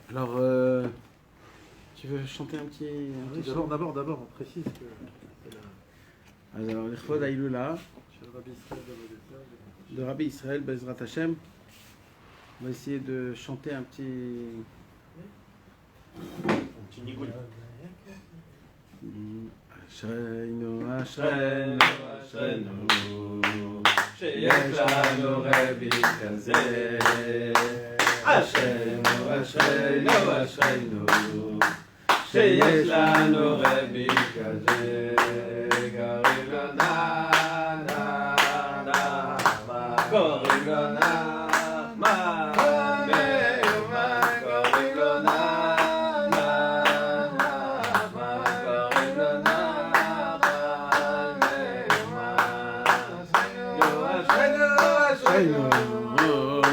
Alors, tu veux chanter un petit Oui, d'abord, on précise que c'est Alors, l'Ikhvod Haïloula le Rabbi Israël de Rabbi Israël Bezrat Hashem. On va essayer de chanter un petit nigoul. אשרינו, אשרינו, אשרינו, שיש לנו רבי כזה. אשרינו, אשרינו, אשרינו, שיש לנו רבי כזה. קוראים לו נחמן, קוראים לו נחמן, קוראים לו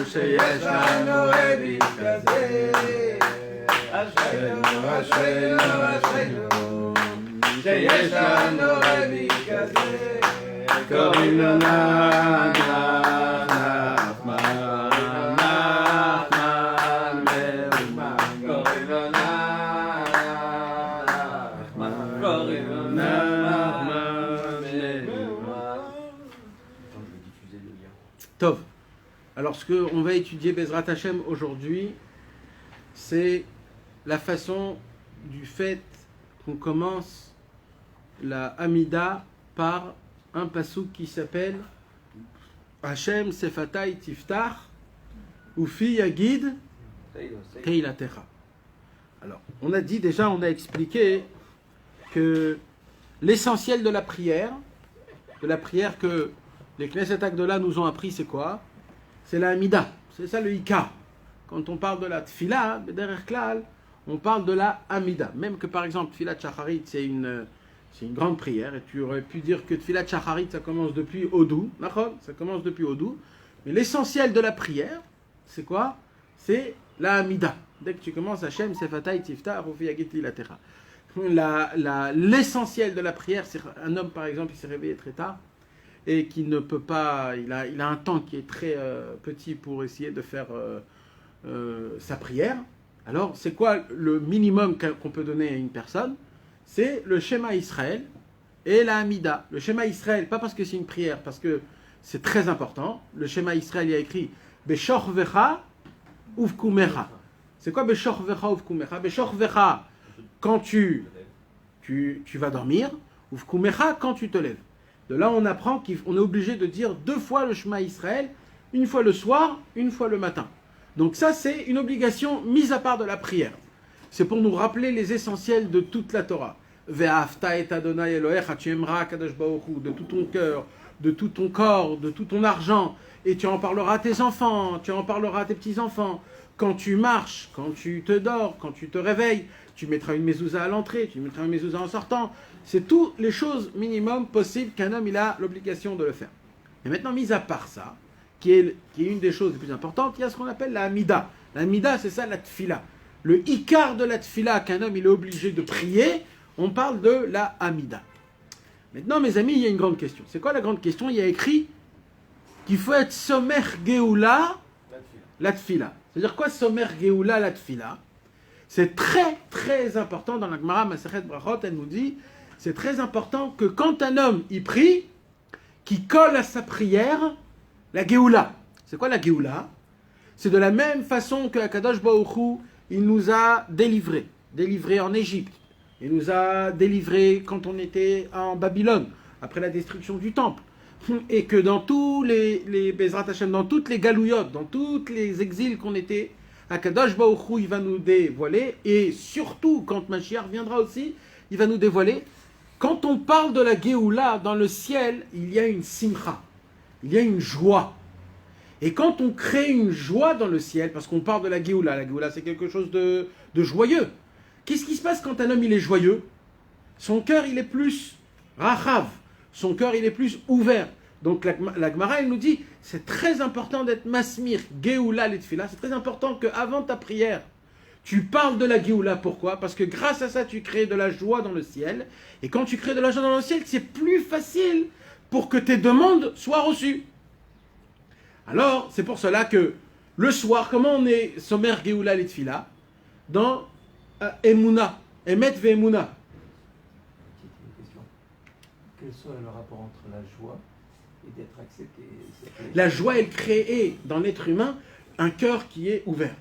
שיש לנו רבי כזה. אשרינו, אשרינו, אשרינו, שיש לנו רבי כזה. קוראים לו נחמן, קוראים לו נחמן, קוראים לו Tov. Alors, ce qu'on va étudier Bezrat Hashem aujourd'hui, c'est la façon du fait qu'on commence la Hamida par un passouk qui s'appelle Hashem Sefatai Tiftach Ufi Yagid Teilatecha. Alors, on a expliqué que l'essentiel de la prière que les Knesset Agdola nous ont appris, c'est quoi? C'est la Hamida, c'est ça le Ika. Quand on parle de la Tfila, derrière Klal, on parle de la Hamida. Même que par exemple, Tfilat Shacharit, c'est une grande prière, et tu aurais pu dire que Tfilat Shacharit, ça commence depuis Odou, ça commence depuis Odou, mais l'essentiel de la prière, c'est quoi? C'est la Hamida. Dès que tu commences, Hashem, Sefatai, Tifta, Rufi Yagit Lilatecha. L'essentiel de la prière, c'est un homme par exemple, il s'est réveillé très tard, et qui ne peut pas, il a un temps qui est très petit pour essayer de faire sa prière. Alors, c'est quoi le minimum qu'on peut donner à une personne? C'est le Shema Israël et la Hamida. Le Shema Israël, pas parce que c'est une prière, parce que c'est très important. Le Shema Israël, il y a écrit Beshor Vecha Uvkumecha. C'est quoi Beshor Vecha Uvkumecha? Beshor Vecha, quand tu vas dormir, Uvkumecha, quand tu te lèves. De là, on apprend qu'on est obligé de dire 2 fois le Shema Israël, une fois le soir, une fois le matin. Donc ça, c'est une obligation mise à part de la prière. C'est pour nous rappeler les essentiels de toute la Torah. Ve'afta et Adonai Elohecha, tu aimeras Kadosh Baruch Hu de tout ton cœur, de tout ton corps, de tout ton argent, et tu en parleras à tes enfants, tu en parleras à tes petits-enfants. Quand tu marches, quand tu te dors, quand tu te réveilles, tu mettras une mezouza à l'entrée, tu mettras une mezouza en sortant. C'est toutes les choses minimum possibles qu'un homme il a l'obligation de le faire. Et maintenant, mis à part ça, qui est une des choses les plus importantes, il y a ce qu'on appelle la Hamida. La Hamida, c'est ça la Tfila. Le Ikar de la Tfila qu'un homme il est obligé de prier, on parle de la Hamida. Maintenant, mes amis, il y a une grande question. C'est quoi la grande question? Il y a écrit qu'il faut être Somer Geoula la Tfila. C'est-à-dire quoi Somer Geoula la Tfila? C'est très très important dans la Gemara Masechet Brachot, elle nous dit, c'est très important que quand un homme y prie, qu'il colle à sa prière la Géoula. C'est quoi la Géoula? C'est de la même façon que Akadosh Baruch Hu, il nous a délivrés en Égypte. Il nous a délivrés quand on était en Babylone, après la destruction du temple. Et que dans tous les Bezrat Hashem, dans toutes les galouyotes, dans tous les exils qu'on était, Akadosh Baruch Hu, il va nous dévoiler, et surtout quand Mashiach viendra aussi, il va nous dévoiler. Quand on parle de la Géoula dans le ciel, il y a une simcha, il y a une joie. Et quand on crée une joie dans le ciel, parce qu'on parle de la Géoula c'est quelque chose de joyeux. Qu'est-ce qui se passe quand un homme il est joyeux? Son cœur il est plus rachav, son cœur il est plus ouvert. Donc la Gemara elle nous dit, c'est très important d'être masmir, Géoula l'etfila, c'est très important qu'avant ta prière, tu parles de la Géoula. Pourquoi? Parce que grâce à ça, tu crées de la joie dans le ciel. Et quand tu crées de la joie dans le ciel, c'est plus facile pour que tes demandes soient reçues. Alors, c'est pour cela que le soir, comment on est sommaire Géoula Litfila? dans Emouna, Emet ve'Emouna. Petite question. Quel soit le rapport entre la joie et d'être accepté? La joie, elle crée dans l'être humain un cœur qui est ouvert.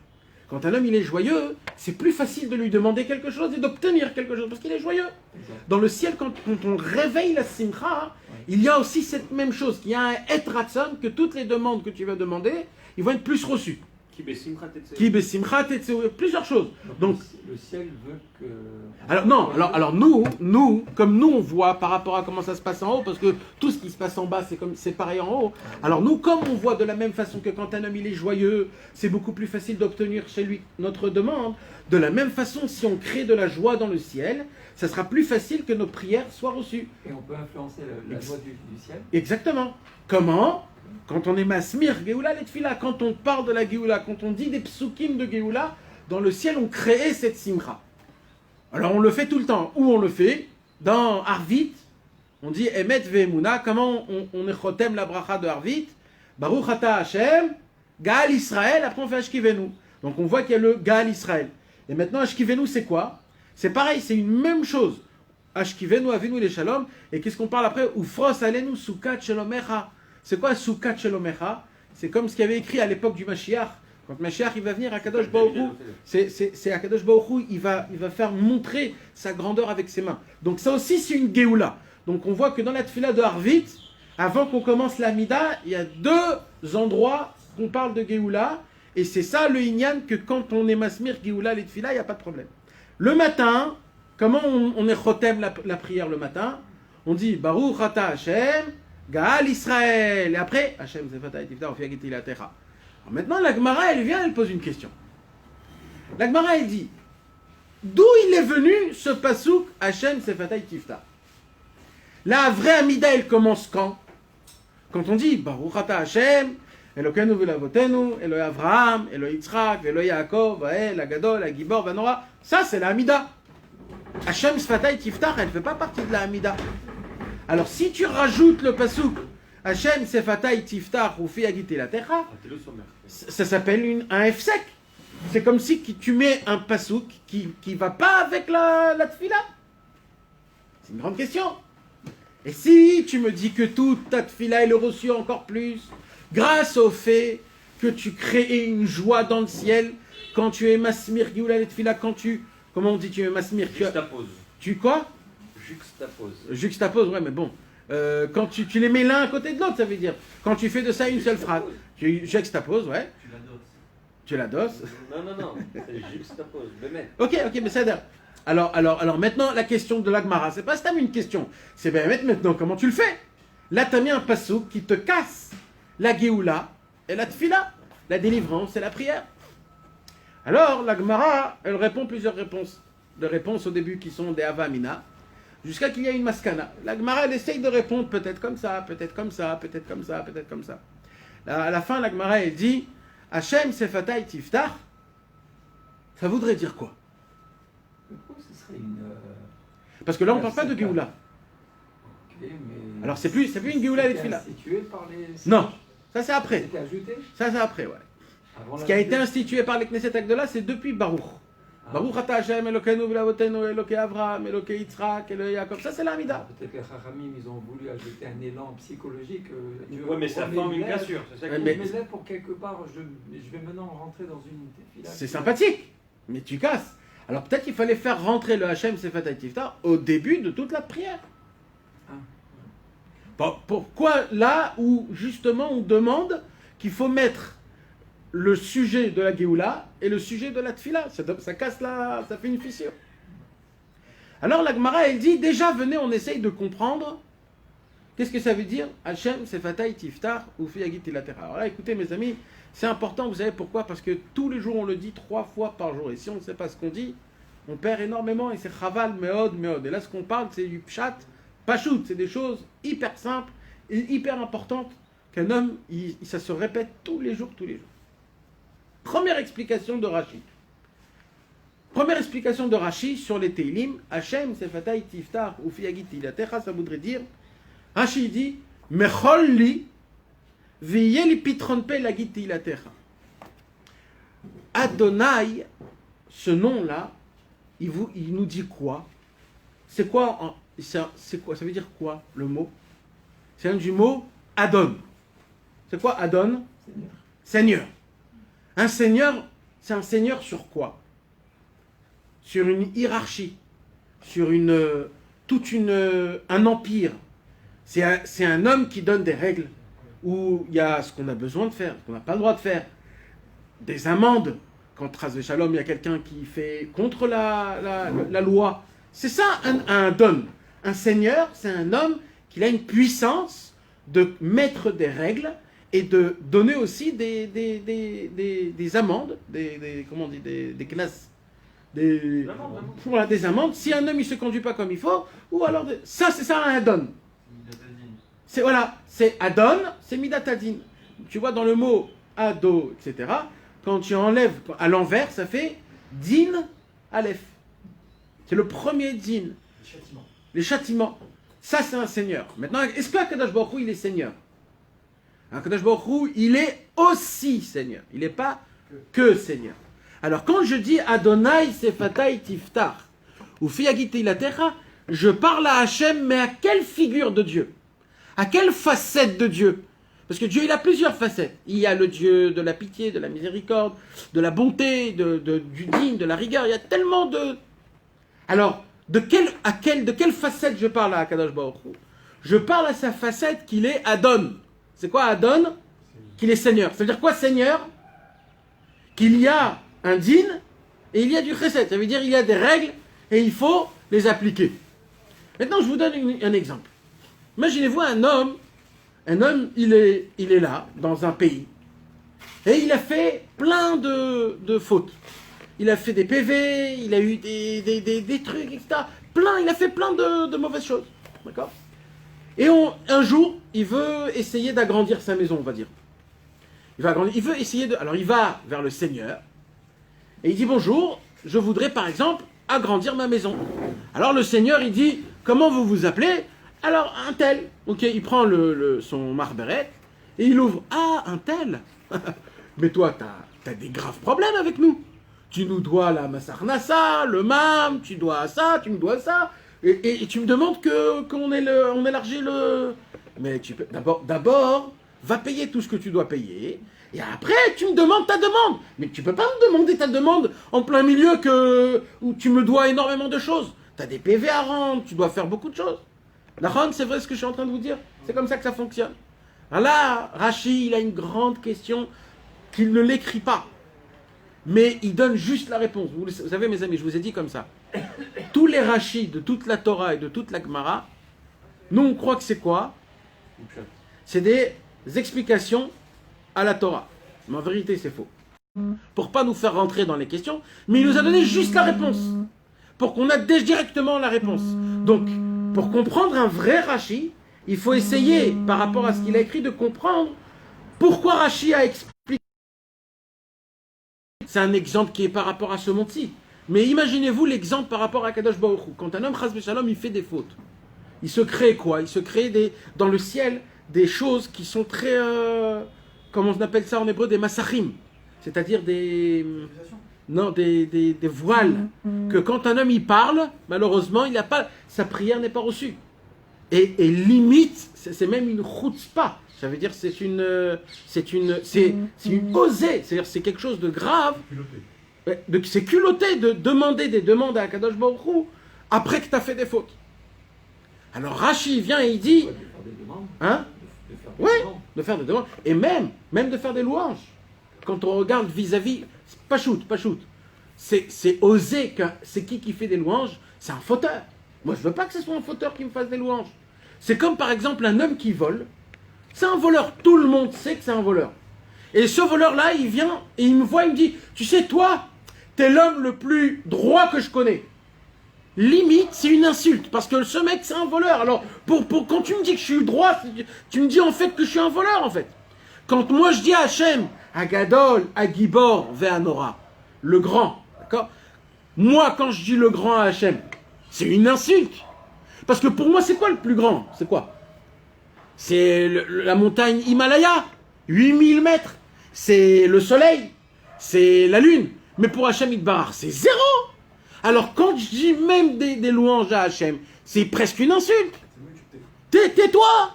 Quand un homme il est joyeux, c'est plus facile de lui demander quelque chose et d'obtenir quelque chose parce qu'il est joyeux. Exact. Dans le ciel, quand on réveille la simcha, il y a aussi cette même chose. Il y a un et ratson que toutes les demandes que tu vas demander, ils vont être plus reçues. Qui besimcha tetzeu. Qui besimcha tetzeu, plusieurs choses. Donc, le ciel veut que... alors non, alors nous, comme nous on voit par rapport à comment ça se passe en haut, parce que tout ce qui se passe en bas c'est pareil en haut. Alors nous, comme on voit de la même façon que quand un homme il est joyeux, c'est beaucoup plus facile d'obtenir chez lui notre demande. De la même façon, si on crée de la joie dans le ciel, ça sera plus facile que nos prières soient reçues. Et on peut influencer la joie du ciel. Exactement. Comment? Quand on est masmir, Géoula, les tfila, quand on parle de la Géoula, quand on dit des psukim de Géoula, dans le ciel, on crée cette simcha. Alors on le fait tout le temps. Où on le fait? Dans Arvit, on dit Emet ve'Emouna. Comment on est chotem la bracha de Arvit? Baruch ata Hashem, Gaal Israël, après on fait Ashkivenu. Donc on voit qu'il y a le Gaal Israël. Et maintenant, Ashkivenu, c'est quoi? C'est pareil, c'est une même chose. Ashkivenu, Avinu le Shalom. Et qu'est-ce qu'on parle après? Ufros alenu sukat shelomecha. C'est quoi Soukat Shelomecha? C'est comme ce qu'il y avait écrit à l'époque du Mashiach. Quand Mashiach il va venir, Akadosh Baruch Hu, c'est Akadosh Baruch Hu, il va faire montrer sa grandeur avec ses mains. Donc ça aussi c'est une Géoula. Donc on voit que dans la Tfila de Harvit, avant qu'on commence la Mida, il y a deux endroits qu'on parle de Géoula. Et c'est ça le Inyan, que quand on est Masmir, Géoula, les Tfila, il n'y a pas de problème. Le matin, comment on est Chotem la prière le matin? On dit Baruch Ata Hashem, Gaal Israël. Et après, Hashem Zefatay Tiftar Ofiagiti la Techa. Maintenant, la Gemara, elle vient, elle pose une question. La Gemara, elle dit, d'où il est venu ce pasouk Hashem Zefatay Tiftar? La vraie Amida, elle commence quand? Quand on dit Baruch Ata Hashem, Elokeinu v'lavotenu, Eloi Avraham, Eloi Yitzhak, Eloi Yaakov, Vael, Agadol, Agibor, Vanora. Ça, c'est la Amida. Hashem Zefatay Tiftar, elle ne fait pas partie de la Amida. Alors si tu rajoutes le pasouk Hashem Sefatay Tiftar ou Fiagite la Terra, ça s'appelle un F sec. C'est comme si tu mets un pasouk qui va pas avec la tfila. C'est une grande question. Et si tu me dis que toute ta tfila est le reçu encore plus, grâce au fait que tu crées une joie dans le ciel, quand tu es masmir Gioula les tfila, quand tu, comment on dit tu es masmir, tu quoi? Juxtapose, ouais, mais bon. Quand tu les mets l'un à côté de l'autre, ça veut dire. Quand tu fais de ça une seule phrase. Tu juxtaposes, ouais. Tu la doses. Non, c'est juxtapose. Ok, mais ça a alors maintenant, la question de l'Agmara, c'est pas une question. C'est bien maintenant, comment tu le fais? Là, tu as mis un pasouk qui te casse la Géoula et la Tfila, la délivrance et la prière. Alors, l'Agmara, elle répond plusieurs réponses. De réponses au début qui sont des Avamina. Jusqu'à qu'il y ait une maskana. La Gemara, elle essaye de répondre peut-être comme ça, peut-être comme ça, peut-être comme ça, peut-être comme ça. À la fin, la Gemara, elle dit Hashem Sefatay Tiftar, ça voudrait dire quoi? Ce serait une... Parce que là, on ne parle pas de Géoula. Okay, mais... Alors, c'est plus une Géoula et Tfila. Institué par les... Non, ça c'est après. C'était ajouté? Ça c'est après, ouais. Avant Ce qui a été institué par les Knesset Agdola, c'est depuis Baruch. Baruch ata Hashem, Elokeinu v'lavotenu, Elokei Avraham, Elokei Yitzhak, Elokei Yaakov. Ça, c'est l'Amida. Peut-être que les Chachamim, ils ont voulu ajouter un élan psychologique. Oui, mais ça forme une cassure. C'est ça Je me lève pour quelque part, je vais maintenant rentrer dans une tefila. C'est sympathique, mais tu casses. Alors peut-être qu'il fallait faire rentrer le Hashem Sefatay Tiftar au début de toute la prière. Pourquoi là où justement on demande qu'il faut mettre le sujet de la Géoula et le sujet de la Tfila, ça casse là, ça fait une fissure. Alors la Gemara elle dit déjà venez on essaye de comprendre qu'est-ce que ça veut dire Hashem Sefatay Tiftar ou Fiagit la Terra. Alors là écoutez mes amis, c'est important, vous savez pourquoi? Parce que tous les jours on le dit 3 fois par jour et si on ne sait pas ce qu'on dit, on perd énormément et c'est Chaval Meod. Et là ce qu'on parle c'est du Pshat, Pachout, c'est des choses hyper simples et hyper importantes qu'un homme, ça se répète tous les jours. Première explication de Rashi. Première explication de Rashi sur les Teilim, Hashem Sefatay Tiftar ou Fiagiti la Terra, ça voudrait dire, Rashi dit, Mechol li, Viyeli pitron pe la Giti la Terra. Adonai ce nom-là, il nous dit quoi? C'est quoi, c'est quoi? Ça veut dire quoi, le mot? C'est un du mot Adon. C'est quoi Adon? Seigneur. Un seigneur, c'est un seigneur sur quoi? Sur une hiérarchie, sur un empire. C'est un homme qui donne des règles où il y a ce qu'on a besoin de faire, ce qu'on n'a pas le droit de faire. Des amendes. Quand Tras de Shalom, il y a quelqu'un qui fait contre la loi. C'est ça un don. Un seigneur, c'est un homme qui a une puissance de mettre des règles et de donner aussi des amendes, comment on dit, des classes. Voilà, des amendes. Si un homme il se conduit pas comme il faut, ou alors ça c'est ça un don. C'est Adon, c'est Midatadin. Tu vois dans le mot Ado, etc. Quand tu enlèves à l'envers, ça fait Din Aleph. C'est le premier Din. Les châtiments. Ça c'est un seigneur. Maintenant, est-ce que Akadosh Baruch Hu, il est seigneur? Akadosh Baruch Hu, il est aussi seigneur. Il n'est pas que seigneur. Alors quand je dis Adonai Sefatai Tiftar ou Fiagite Ilatecha, je parle à Hachem, mais à quelle figure de Dieu? À quelle facette de Dieu? Parce que Dieu, il a plusieurs facettes. Il y a le Dieu de la pitié, de la miséricorde, de la bonté, du digne, de la rigueur. Il y a tellement de... Alors, de quelle facette je parle à Akadosh Baruch Hu? Je parle à sa facette qu'il est Adon. C'est quoi Adon? Qu'il est Seigneur. Ça veut dire quoi Seigneur? Qu'il y a un din et il y a du chesed. Ça veut dire qu'il y a des règles et il faut les appliquer. Maintenant, je vous donne un exemple. Imaginez-vous un homme, il est là, dans un pays, et il a fait plein de fautes. Il a fait des PV, il a eu des trucs, etc. Il a fait plein de mauvaises choses. D'accord? Et un jour, il veut essayer d'agrandir sa maison, on va dire. Il veut essayer de... Alors, il va vers le Seigneur, et il dit, bonjour, je voudrais par exemple agrandir ma maison. Alors, le Seigneur, il dit, comment vous vous appelez? Alors, un tel. Ok, il prend son marberet et il ouvre. Ah, un tel. Mais toi, t'as des graves problèmes avec nous. Tu nous dois la Massarnassa, le MAM, tu dois ça, tu me dois ça. Et tu me demandes qu'on élargit le... Mais tu peux... D'abord, va payer tout ce que tu dois payer. Et après, tu me demandes ta demande. Mais tu peux pas me demander ta demande en plein milieu où tu me dois énormément de choses. T'as des PV à rendre, tu dois faire beaucoup de choses. C'est vrai ce que je suis en train de vous dire? C'est comme ça que ça fonctionne. Alors là, Rashi, il a une grande question qu'il ne l'écrit pas. Mais il donne juste la réponse. Vous savez, mes amis, je vous ai dit comme ça. Tous les Rashi de toute la Torah et de toute la Gemara, nous, on croit que c'est quoi? C'est des explications à la Torah. Mais en vérité, c'est faux. Pour pas nous faire rentrer dans les questions, mais il nous a donné juste la réponse. Pour qu'on ait directement la réponse. Donc, pour comprendre un vrai Rashi, il faut essayer, par rapport à ce qu'il a écrit, de comprendre pourquoi Rashi a expliqué. C'est un exemple qui est par rapport à ce monde-ci. Mais imaginez-vous l'exemple par rapport à Kadosh Baruch Hu. Quand un homme, Chas v'Shalom, il fait des fautes. Il se crée quoi? Il se crée dans le ciel des choses qui sont très... comment on appelle ça en hébreu? Des massachim. C'est-à-dire des voiles. Que quand un homme il parle, malheureusement, il a pas, sa prière n'est pas reçue. Et limite, c'est même une chutzpah. Ça veut dire c'est une osée. C'est-à-dire c'est quelque chose de grave. C'est culotté de demander des demandes à Kadosh Baruch Hu après que tu as fait des fautes. Alors Rashi vient et il dit... Hein? Oui, de faire des demandes. Et même de faire des louanges. Quand on regarde vis-à-vis... Pas shoot. C'est osé que c'est qui fait des louanges? C'est un fauteur. Moi, je veux pas que ce soit un fauteur qui me fasse des louanges. C'est comme par exemple un homme qui vole. C'est un voleur. Tout le monde sait que c'est un voleur. Et ce voleur-là, il vient et il me voit, il me dit, tu sais, toi, t'es l'homme le plus droit que je connais. Limite, c'est une insulte, parce que ce mec, c'est un voleur. Alors, quand tu me dis que je suis droit, tu me dis en fait que je suis un voleur, en fait. Quand moi je dis à Hachem, à Gadol, à Gibor, Ve'anora, le grand, d'accord? Moi, quand je dis le grand à Hachem, c'est une insulte. Parce que pour moi, c'est quoi le plus grand? C'est quoi? C'est la montagne Himalaya, 8000 mètres. C'est le soleil, c'est la lune. Mais pour Hachem Yitbarach, c'est zéro. Alors quand je dis même des louanges à Hachem, c'est presque une insulte. Tais-toi.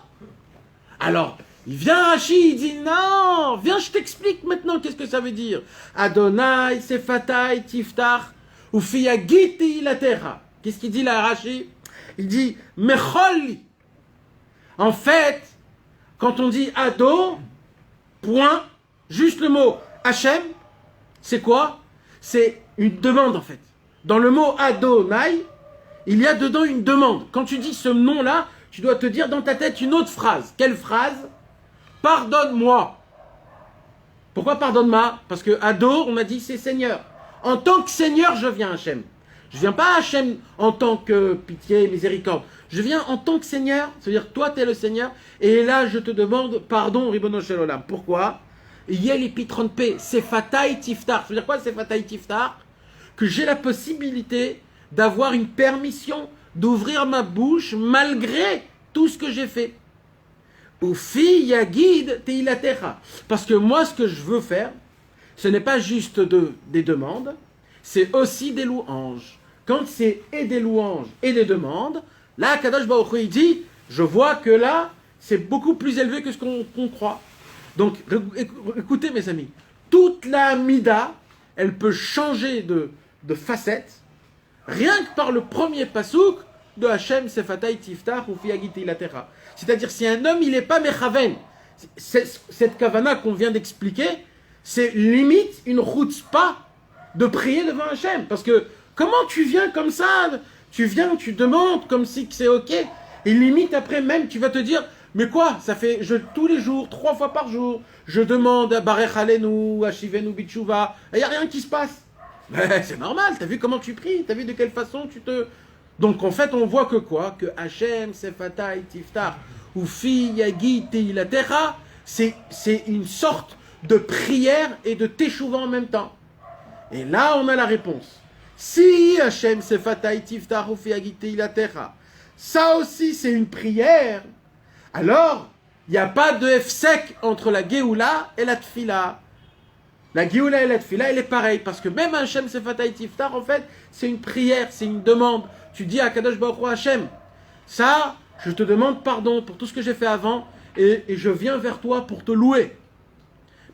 Alors, il vient Rashi, il dit non, viens, je t'explique maintenant qu'est-ce que ça veut dire. Adonai, Sefatai, Tiftach, Ufiyagiti la terra. Qu'est-ce qu'il dit là, Rashi? Il dit Mecholi. En fait, quand on dit Ado, point, juste le mot Hachem, c'est quoi? C'est une demande en fait. Dans le mot Adonai, il y a dedans une demande. Quand tu dis ce nom-là, tu dois te dire dans ta tête une autre phrase. Quelle phrase? Pardonne-moi. Pourquoi pardonne-moi? Parce que Ado, on m'a dit c'est Seigneur. En tant que Seigneur, je viens à Hachem. Je viens pas à Hachem en tant que pitié, miséricorde. Je viens en tant que Seigneur, c'est-à-dire toi tu es le Seigneur, et là je te demande pardon, Ribono Shel Olam. Pourquoi? Yel epitron P, Sefatai Tiftar. Ça veut dire quoi Sefatai Tiftar? Que j'ai la possibilité d'avoir une permission d'ouvrir ma bouche malgré tout ce que j'ai fait. Ufi Yagid Teilatecha. Parce que moi ce que je veux faire, ce n'est pas juste des demandes, c'est aussi des louanges. Quand c'est et des louanges et des demandes, là, Kadosh Baruch Hu, il dit, je vois que là, c'est beaucoup plus élevé que ce qu'on croit. Donc, écoutez mes amis, toute la Mida, elle peut changer de facette, rien que par le premier pasouk de Hachem Sefatai Tiftach ou Fiagiti Latera. C'est-à-dire, si un homme, il n'est pas Mechaven, cette kavana qu'on vient d'expliquer, c'est limite une chutzpah de prier devant Hachem. Parce que, comment tu viens comme ça? Tu viens, tu demandes comme si c'est ok. Et limite après même, tu vas te dire, mais quoi? Ça fait, tous les jours, 3 fois par jour, je demande à Barech Alenu, à Shivenu Bitshuva, et il n'y a rien qui se passe. Mais c'est normal, t'as vu comment tu pries? T'as vu de quelle façon tu te... Donc en fait, on voit que quoi? Que Hachem, Sefatai, Tiftar, ou Fi, Yagi, Teilatecha, c'est une sorte de prière et de teshuva en même temps. Et là, on a la réponse. Si Hachem Sefatai Tiftar Ufi Agiti la terra, ça aussi c'est une prière, alors il n'y a pas de F-sec entre la Géoula et la Tfila. La Géoula et la Tfila, elle est pareille, parce que même Hachem Sefatai Tiftar, en fait, c'est une prière, c'est une demande. Tu dis à Kadosh Baruch Hu Hachem, ça, je te demande pardon pour tout ce que j'ai fait avant, et je viens vers toi pour te louer.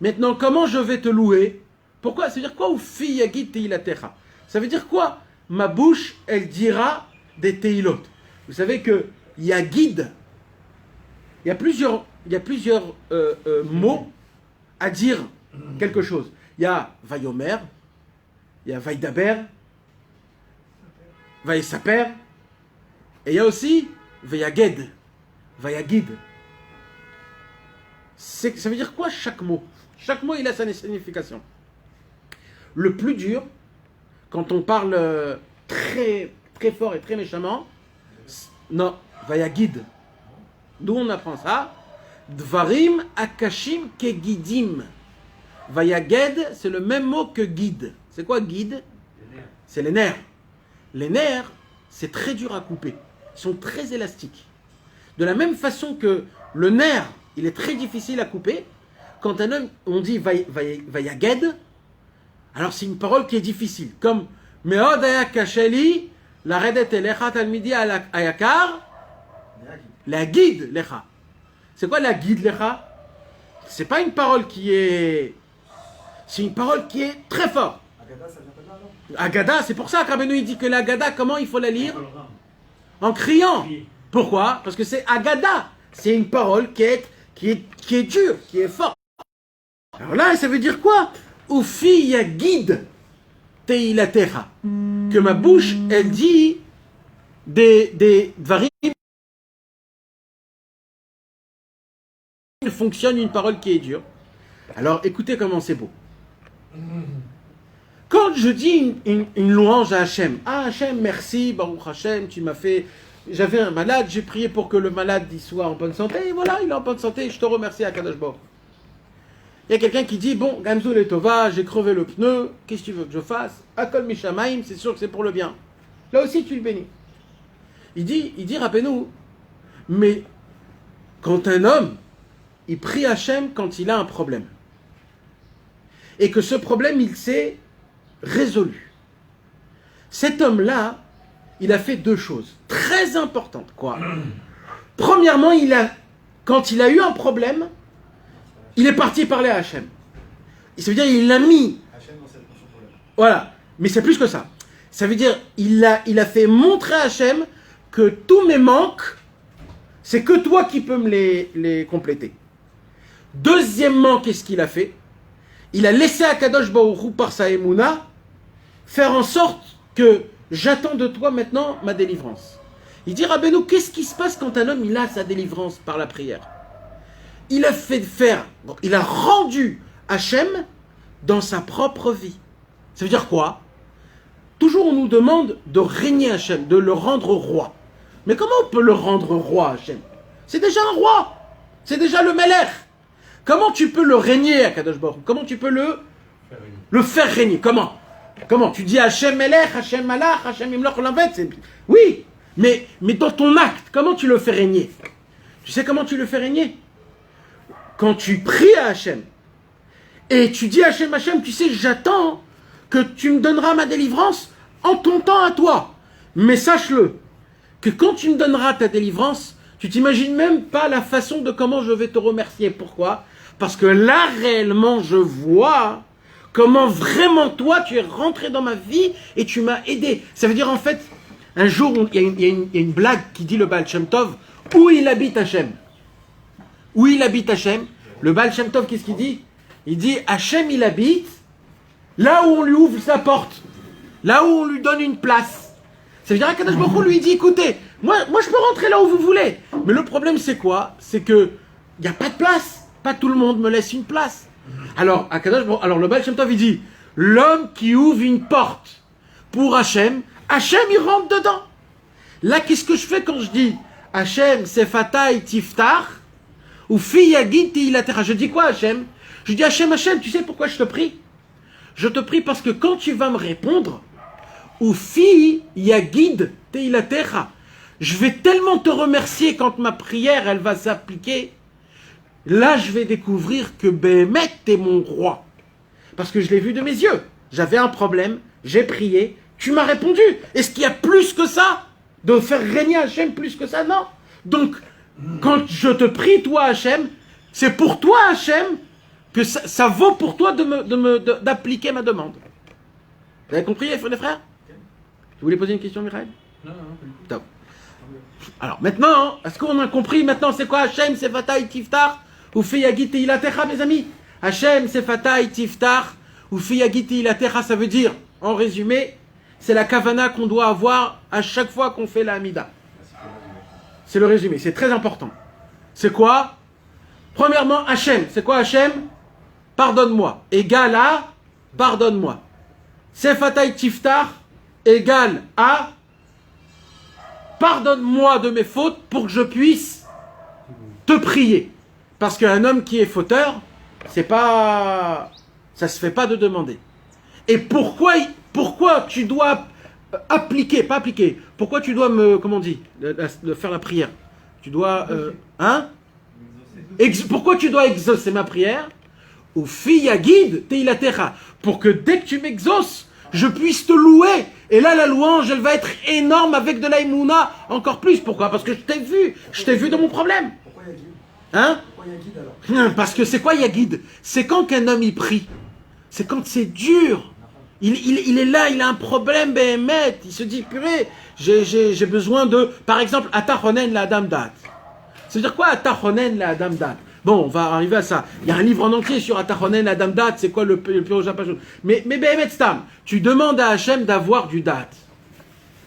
Maintenant, comment je vais te louer? Pourquoi? Ça veut dire quoi? Ufi Yagit Teila Techa. Ça veut dire quoi? Ma bouche, elle dira des teilot. Vous savez que Yagid, il y a plusieurs mots à dire quelque chose. Il y a Vayomer, il y a Vaïdaber, Vaïsaper, et il y a aussi Vayaged, Vayagid. Ça veut dire quoi chaque mot? Chaque mot, il a sa signification. Le plus dur, quand on parle très, très fort et très méchamment, non, Vayagid. D'où on apprend ça? Dvarim akashim kegidim. Vayaged, c'est le même mot que guide. C'est quoi guide? C'est les nerfs. Les nerfs, c'est très dur à couper. Ils sont très élastiques. De la même façon que le nerf, il est très difficile à couper, quand un homme, on dit Vayaged, alors c'est une parole qui est difficile. Comme Meod ayakasheli, la redet elecha talmidi ayakar, la guide lecha. C'est quoi la guide lecha? C'est pas une parole qui est... C'est une parole qui est très forte. Agada, c'est pour ça qu'Rabbeinu il dit que l'Agada, comment il faut la lire? En criant. Pourquoi? Parce que c'est Agada. C'est une parole qui est dure, qui est forte. Alors là, ça veut dire quoi? Ufi yagid teilatecha. Que ma bouche, elle dit des dvarim. Il fonctionne une parole qui est dure. Alors écoutez comment c'est beau. Quand je dis une louange à Hachem, ah Hachem, merci, Baruch Hachem, tu m'as fait... J'avais un malade, j'ai prié pour que le malade il soit en bonne santé, et voilà, il est en bonne santé, je te remercie à Kadosh Baruch. Il y a quelqu'un qui dit, bon, Gamzoul et Tova, j'ai crevé le pneu, qu'est-ce que tu veux que je fasse? Akol Mishamaim, c'est sûr que c'est pour le bien. Là aussi, tu le bénis. Il dit, rappelez-nous, mais quand un homme, il prie Hachem quand il a un problème, et que ce problème, il s'est résolu. Cet homme-là, il a fait deux choses très importantes. Quoi? Premièrement, quand il a eu un problème, il est parti parler à Hachem. Ça veut dire il l'a mis. Voilà. Mais c'est plus que ça. Ça veut dire il a fait montrer à Hachem que tous mes manques, c'est que toi qui peux me les compléter. Deuxièmement, qu'est-ce qu'il a fait? Il a laissé Akadosh Baruch Hu par sa émouna faire en sorte que j'attends de toi maintenant ma délivrance. Il dit Rabbeinu, qu'est-ce qui se passe quand un homme il a sa délivrance par la prière? Il a rendu Hachem dans sa propre vie. Ça veut dire quoi? Toujours on nous demande de régner Hachem, de le rendre roi. Mais comment on peut le rendre roi Hachem? C'est déjà un roi. C'est déjà le Melech. Comment tu peux le régner, Akadosh Baruch Hu? Comment tu peux le faire régner? Comment? Tu dis Hachem Melech, Hachem Malach, Hachem Imloch Olamvet? Oui, mais dans ton acte, comment tu le fais régner? Tu sais comment tu le fais régner? Quand tu pries à Hachem, et tu dis Hachem, Hachem, tu sais, j'attends que tu me donneras ma délivrance en ton temps à toi. Mais sache-le, que quand tu me donneras ta délivrance, tu t'imagines même pas la façon de comment je vais te remercier. Pourquoi? Parce que là, réellement, je vois comment vraiment toi, tu es rentré dans ma vie et tu m'as aidé. Ça veut dire, en fait, un jour, il y a une blague qui dit le Baal Shem Tov, où il habite Hachem. Où il habite Hachem. Le Baal Shem Tov, qu'est-ce qu'il dit? Il dit, Hachem, il habite là où on lui ouvre sa porte. Là où on lui donne une place. Ça veut dire, Akadosh Baruch Hu lui dit, écoutez, moi je peux rentrer là où vous voulez. Mais le problème c'est quoi? C'est que il n'y a pas de place. Pas tout le monde me laisse une place. Alors, le Baal Shem Tov il dit, l'homme qui ouvre une porte pour Hachem, Hachem il rentre dedans. Là, qu'est-ce que je fais quand je dis Hachem, Sefatai Tiftar, ou Fi Yagid Teilatera? Je dis quoi Hachem? Je dis Hachem, tu sais pourquoi je te prie? Je te prie parce que quand tu vas me répondre, ou Fi Yagid Teilatera, je vais tellement te remercier quand ma prière elle va s'appliquer. Là, je vais découvrir que Béhémet t'es mon roi. Parce que je l'ai vu de mes yeux. J'avais un problème, j'ai prié, tu m'as répondu. Est-ce qu'il y a plus que ça? De faire régner Hachem plus que ça? Non. Donc, quand je te prie, toi Hachem, c'est pour toi Hachem que ça vaut pour toi d'appliquer ma demande. Vous avez compris, les frères? Vous voulez poser une question, Michael? Non. Top. Alors maintenant, est-ce qu'on a compris maintenant c'est quoi Hachem, c'est Fatah Tiftar ou Fiyagit Ilatecha, mes amis? Hachem, c'est Fatah Tiftar ou Fiyagit Ilatecha, ça veut dire, en résumé, c'est la kavana qu'on doit avoir à chaque fois qu'on fait la Hamida. C'est le résumé, c'est très important. C'est quoi? Premièrement, Hachem. C'est quoi Hachem? Pardonne-moi. Égal à pardonne-moi. Sefatay Tiftar égal à pardonne-moi de mes fautes pour que je puisse te prier. Parce qu'un homme qui est fauteur, ça se fait pas de demander. Et pourquoi tu dois pourquoi tu dois de faire la prière? Tu dois, pourquoi tu dois exaucer ma prière? Ou fiyagid teilatecha, pour que dès que tu m'exauces, je puisse te louer. Et là, la louange, elle va être énorme avec de l'aïmouna encore plus. Pourquoi? Parce que je t'ai vu dans mon problème. Pourquoi Yagid? Pourquoi Yagid alors? Parce que c'est quoi Yagid? C'est quand qu'un homme y prie. C'est quand c'est dur. Il est là, il a un problème, Béhémet. Il se dit, purée, j'ai besoin de... Par exemple, Atachonen la Adam Dat. Ça veut dire quoi Atachonen la Adam Dat? Bon, on va arriver à ça. Il y a un livre en entier sur Atachonen la Adam Dat, c'est quoi le pire Japon. Mais Béhémet Stam, tu demandes à Hachem d'avoir du Dat.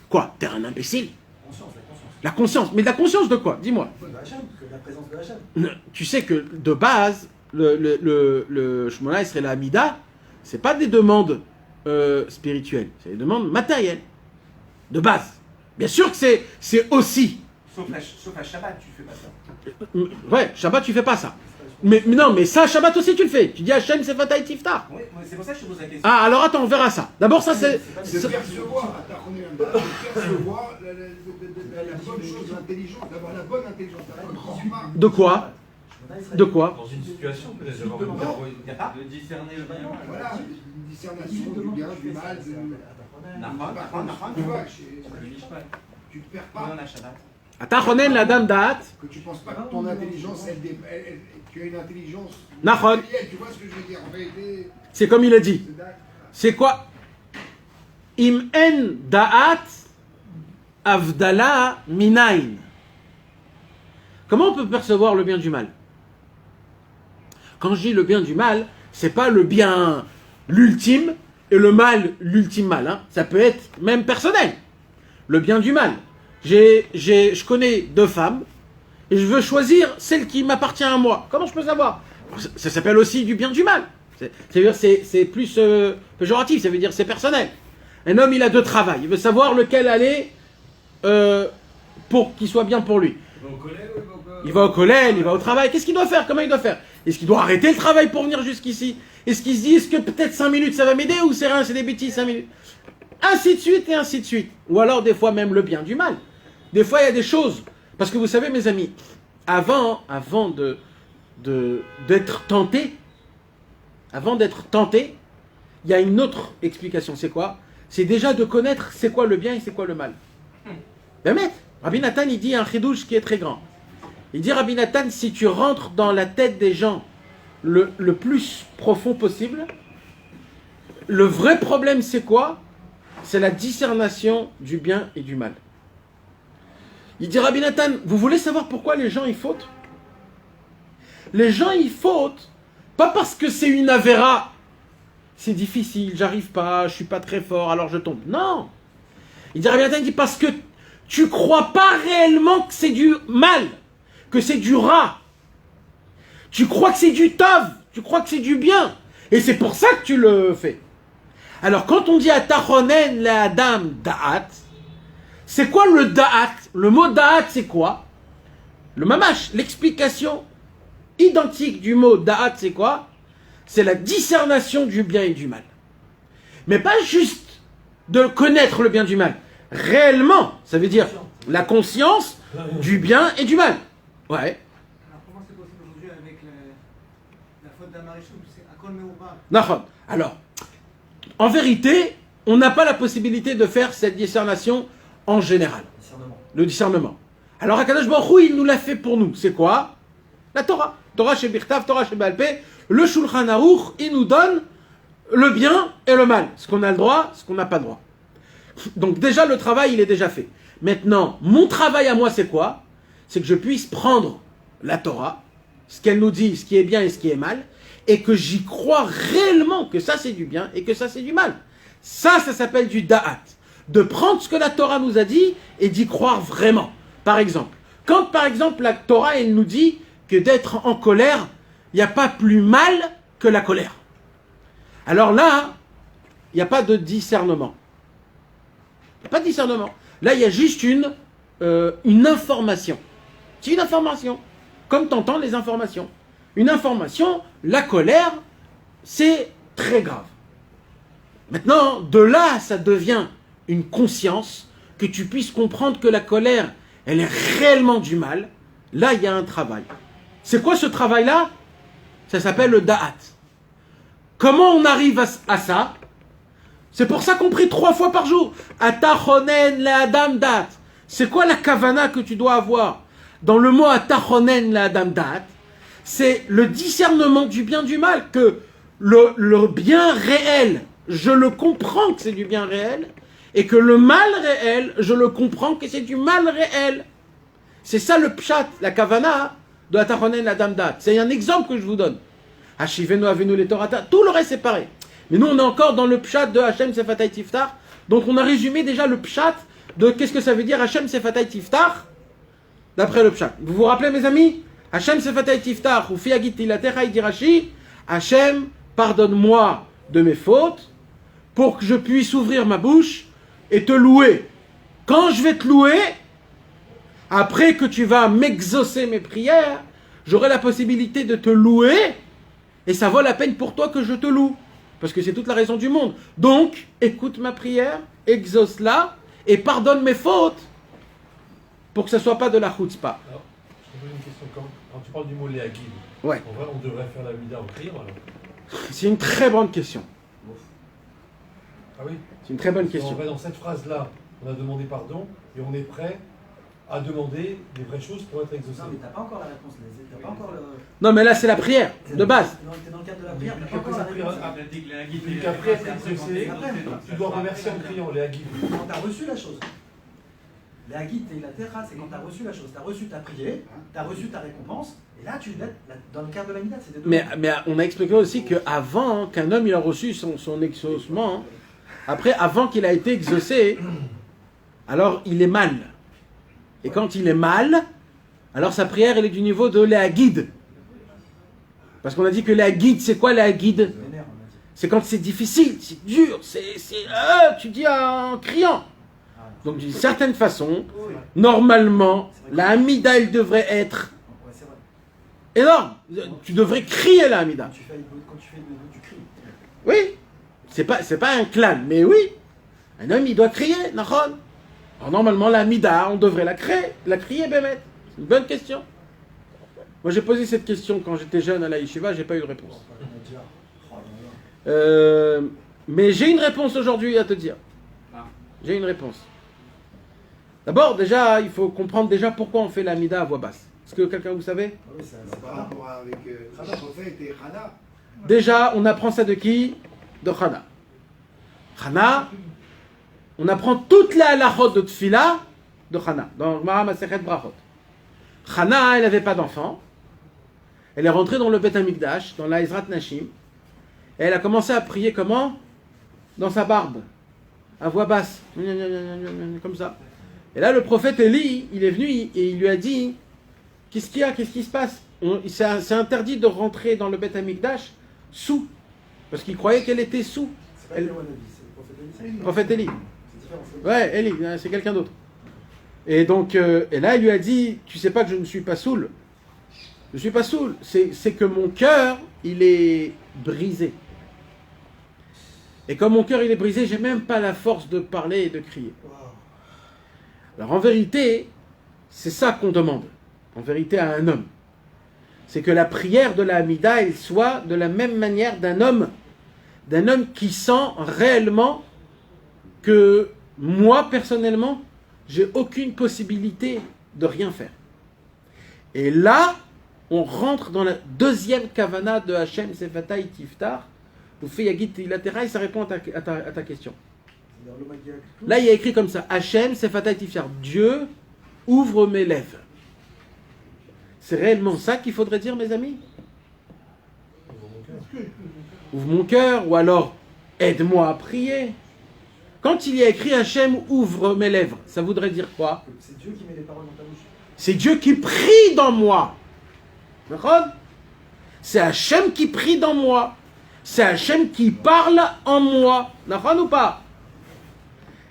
Quoi? T'es un imbécile? La conscience. Mais la conscience de quoi? Dis-moi. De Hachem, que la présence de Hachem. Tu sais que de base, le Shmona Esrei la Hamida, c'est pas des demandes spirituelles, c'est des demandes matérielles. De base. Bien sûr que c'est aussi. Sauf à Shabbat, tu fais pas ça. Ouais, Shabbat, tu fais pas ça. Mais non, mais ça, Shabbat aussi, tu le fais. Tu dis Hachem, c'est Fatah Tiftar. Oui, c'est pour ça que je te pose la question. Ah, alors attends, on verra ça. D'abord, ça, c'est. De percevoir la bonne chose intelligente, d'avoir la bonne intelligence. De quoi? De quoi? Dans une situation, peut-être d'avoir de discerner le bien. Voilà. discernation du bien, du mal, tu vois, tu te perds pas. Atachonen la dame da'at. Que tu penses pas que ton intelligence, tu as une intelligence Nachon. matérielle, tu vois ce que je veux dire, en vérité. C'est comme il a dit. C'est d'accord. C'est quoi? Im en da'at avdala minain. Comment on peut percevoir le bien du mal? Quand je dis le bien du mal, c'est pas le bien l'ultime et le mal l'ultime mal. Hein. Ça peut être même personnel. Le bien du mal. Je connais 2 femmes et je veux choisir celle qui m'appartient à moi. Comment je peux savoir? Ça s'appelle aussi du bien du mal. C'est plus péjoratif, ça veut dire c'est personnel. Un homme, il a 2 travails. Il veut savoir lequel aller pour qu'il soit bien pour lui. Il va au collège, il va au travail. Qu'est-ce qu'il doit faire? Comment il doit faire? Est-ce qu'il doit arrêter le travail pour venir jusqu'ici? Est-ce qu'il se dit, est-ce que peut-être 5 minutes ça va m'aider ou c'est rien, c'est des bêtises 5 minutes? Ainsi de suite et ainsi de suite. Ou alors des fois même le bien du mal. Des fois il y a des choses. Parce que vous savez mes amis, avant d'être tenté, il y a une autre explication. C'est quoi? C'est déjà de connaître c'est quoi le bien et c'est quoi le mal. Ben maître, Rabbi Nathan il dit un chidouche qui est très grand. Il dit Rabbi Nathan, si tu rentres dans la tête des gens le plus profond possible, le vrai problème c'est quoi? C'est la discernation du bien et du mal. Il dit Rabbi Nathan, vous voulez savoir pourquoi les gens y fautent? Les gens y fautent pas parce que c'est une avéra, c'est difficile, j'arrive pas, je suis pas très fort, alors je tombe. Non. Il dit Rabbi Nathan, il dit parce que tu crois pas réellement que c'est du mal, que c'est du rat. Tu crois que c'est du tov, tu crois que c'est du bien. Et c'est pour ça que tu le fais. Alors quand on dit Atachonen la adam da'at, c'est quoi le da'at? Le mot da'at c'est quoi? Le mamash, l'explication identique du mot da'at c'est quoi? C'est la discernation du bien et du mal. Mais pas juste de connaître le bien du mal. Réellement, ça veut dire la conscience du bien et du mal. Ouais. Alors comment c'est possible aujourd'hui avec la faute d'Amarichou? C'est Akol Meouba. Nachon. Alors, en vérité, on n'a pas la possibilité de faire cette discernation en général. Le discernement. Alors, Akadosh Baruch Hu, il nous l'a fait pour nous. C'est quoi? La Torah. Torah chez Birtav, Torah chez Baal Peh. Le Shulchan Aruch, il nous donne le bien et le mal. Ce qu'on a le droit, ce qu'on n'a pas le droit. Donc déjà, le travail, il est déjà fait. Maintenant, mon travail à moi, c'est quoi? C'est que je puisse prendre la Torah, ce qu'elle nous dit, ce qui est bien et ce qui est mal, et que j'y crois réellement que ça c'est du bien et que ça c'est du mal. Ça s'appelle du da'at. De prendre ce que la Torah nous a dit et d'y croire vraiment. Par exemple, quand par exemple la Torah elle nous dit que d'être en colère, il n'y a pas plus mal que la colère. Alors là, il n'y a pas de discernement. Il n'y a pas de discernement. Là, il y a juste une information. C'est une information. Comme tu entends les informations. Une information, la colère, c'est très grave. Maintenant, de là, ça devient une conscience, que tu puisses comprendre que la colère, elle est réellement du mal. Là, il y a un travail. C'est quoi ce travail-là? Ça s'appelle le da'at. Comment on arrive à ça? C'est pour ça qu'on prie 3 fois par jour. Atachonen la adam da'at. C'est quoi la kavana que tu dois avoir? Dans le mot Atachonen la adam da'at, c'est le discernement du bien du mal, que le bien réel, je le comprends que c'est du bien réel, et que le mal réel, je le comprends que c'est du mal réel. C'est ça le pshat, la kavana de Atachonen la adam da'at. C'est un exemple que je vous donne. Hashivenu avenu les torata, tout le reste c'est pareil. Mais nous on est encore dans le pshat de Hashem Sefatay Tiftar, donc on a résumé déjà le pshat de qu'est-ce que ça veut dire Hashem Sefatay Tiftar, d'après le pshat. Vous vous rappelez mes amis? Hashem Sefatay Tiftar, ou Fiagit Tilatecha, il dit Rashi, Hashem, pardonne-moi de mes fautes, pour que je puisse ouvrir ma bouche et te louer. Quand je vais te louer, après que tu vas m'exaucer mes prières, j'aurai la possibilité de te louer, et ça vaut la peine pour toi que je te loue. Parce que c'est toute la raison du monde. Donc, écoute ma prière, exauce-la, et pardonne mes fautes, pour que ce ne soit pas de la chutzpah. Alors, je te pose une question. Quand tu parles du mot léagid, Ouais. en vrai, on devrait faire la mida en prière alors? C'est une très bonne question. Ah oui. C'est une très bonne Si on question. va dans cette phrase-là, on a demandé pardon et on est prêt à demander les vraies choses pour être exaucé. Non, mais t'as pas encore la réponse. T'as pas encore le. Non, mais là, c'est la prière, de base. T'es dans le cadre de la prière, t'as pas encore la réponse. Puis qu'après être exaucé, tu dois remercier en criant les Hagid. Quand t'as reçu la chose. Les Hagid et la terra, c'est quand t'as reçu la chose. T'as reçu ta prière, t'as reçu ta récompense, et là, tu l'es dans le cadre de la Mida. C'est des deux. Mais on a expliqué aussi qu'avant qu'un homme il a reçu son exaucement, après, avant qu'il a été exaucé, alors il est mal. Et quand il est mal, alors sa prière elle est du niveau de la guide. Parce qu'on a dit que la guide, c'est quoi la guide? C'est quand c'est difficile, c'est dur, tu dis en criant. Donc d'une certaine façon, normalement, la Hamida elle devrait être Ouais, c'est vrai. énorme. Tu devrais crier la Hamida. Quand tu fais le niveau du cri. Oui, c'est pas un clan, mais oui, un homme il doit crier, Nahon. Alors normalement la Mida, on devrait la crier, Bémet. C'est une bonne question. Moi j'ai posé cette question quand j'étais jeune à la Yeshiva, j'ai pas eu de réponse. Mais j'ai une réponse aujourd'hui à te dire. J'ai une réponse. D'abord, déjà, il faut comprendre déjà pourquoi on fait la Mida à voix basse. Est-ce que quelqu'un vous savez? Oui, c'est Par rapport avec le prophète et Hana. Déjà, on apprend ça de qui? De Chana. Chana, on apprend toute la halachot de Tfila de Chana, dans Gemara Masechet Brachot. Chana, elle n'avait pas d'enfant. Elle est rentrée dans le Beth Amikdash, dans la Ezrat Nashim. Et elle a commencé à prier comment? Dans sa barbe, à voix basse, comme ça. Et là, le prophète Élie, il est venu et il lui a dit, qu'est-ce qu'il y a? Qu'est-ce qui se passe? C'est interdit de rentrer dans le Beth Amikdash sous, parce qu'il croyait qu'elle était sous. C'est pas Eliyahu Hanavi, c'est le prophète Élie. Prophète Élie. C'est différent. Ouais, Élie, c'est quelqu'un d'autre. Et donc, et là, il lui a dit, tu sais pas que je ne suis pas saoul. Je ne suis pas saoul. C'est que mon cœur, il est brisé. Et comme mon cœur, il est brisé, j'ai même pas la force de parler et de crier. Alors en vérité, c'est ça qu'on demande. En vérité, à un homme. C'est que la prière de la Hamida, elle soit de la même manière d'un homme qui sent réellement que moi, personnellement, j'ai aucune possibilité de rien faire. Et là, on rentre dans la deuxième kavana de Hachem Sefatai Tiftar. Vous faites Yagit Ilatera et ça répond à ta question. Là, il y a écrit comme ça, Hachem Sefatai Tiftar. Dieu ouvre mes lèvres. C'est réellement ça qu'il faudrait dire, mes amis? Ouvre mon cœur, ou alors aide-moi à prier. Quand il y a écrit Hachem ouvre mes lèvres, ça voudrait dire quoi? C'est Dieu qui met les paroles dans ta bouche. C'est Dieu qui prie dans moi. D'accord? C'est Hachem qui prie dans moi. C'est Hachem qui parle en moi. D'accord ou pas?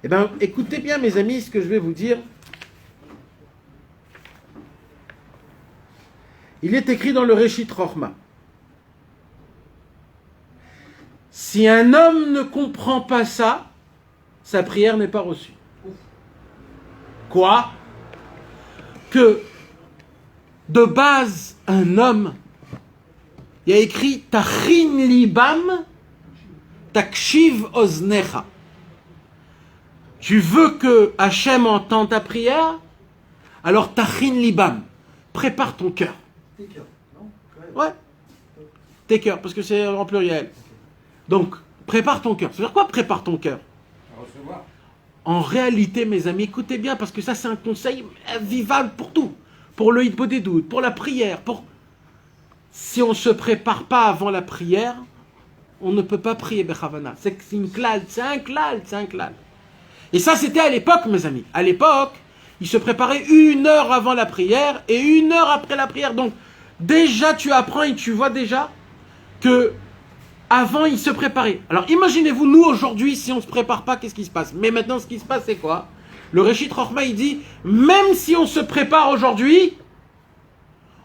Eh bien, écoutez bien, mes amis, ce que je vais vous dire. Il est écrit dans le Réchit Rochma. Si un homme ne comprend pas ça, sa prière n'est pas reçue. Quoi? Que de base, un homme, il y a écrit Tachin libam, takshiv oznecha. Tu veux que Hachem entende ta prière? Alors Tachin libam, prépare ton cœur. Tes cœurs, non? Ouais. Tes cœurs, parce que c'est en pluriel. Donc, prépare ton cœur. Ça veut dire quoi, prépare ton cœur? À recevoir. En réalité, mes amis, écoutez bien, parce que ça, c'est un conseil vivable pour tout. Pour le hitbo des doutes, pour la prière, pour... Si on ne se prépare pas avant la prière, on ne peut pas prier Bechavana. C'est une klal, c'est un klal. Et ça, c'était à l'époque, mes amis. À l'époque, ils se préparaient 1 heure avant la prière et 1 heure après la prière. Donc, déjà, tu apprends et tu vois déjà que avant, ils se préparaient. Alors, imaginez-vous, nous, aujourd'hui, si on ne se prépare pas, qu'est-ce qui se passe? Mais maintenant, ce qui se passe, c'est quoi? Le Réchit Rochma, il dit, même si on se prépare aujourd'hui,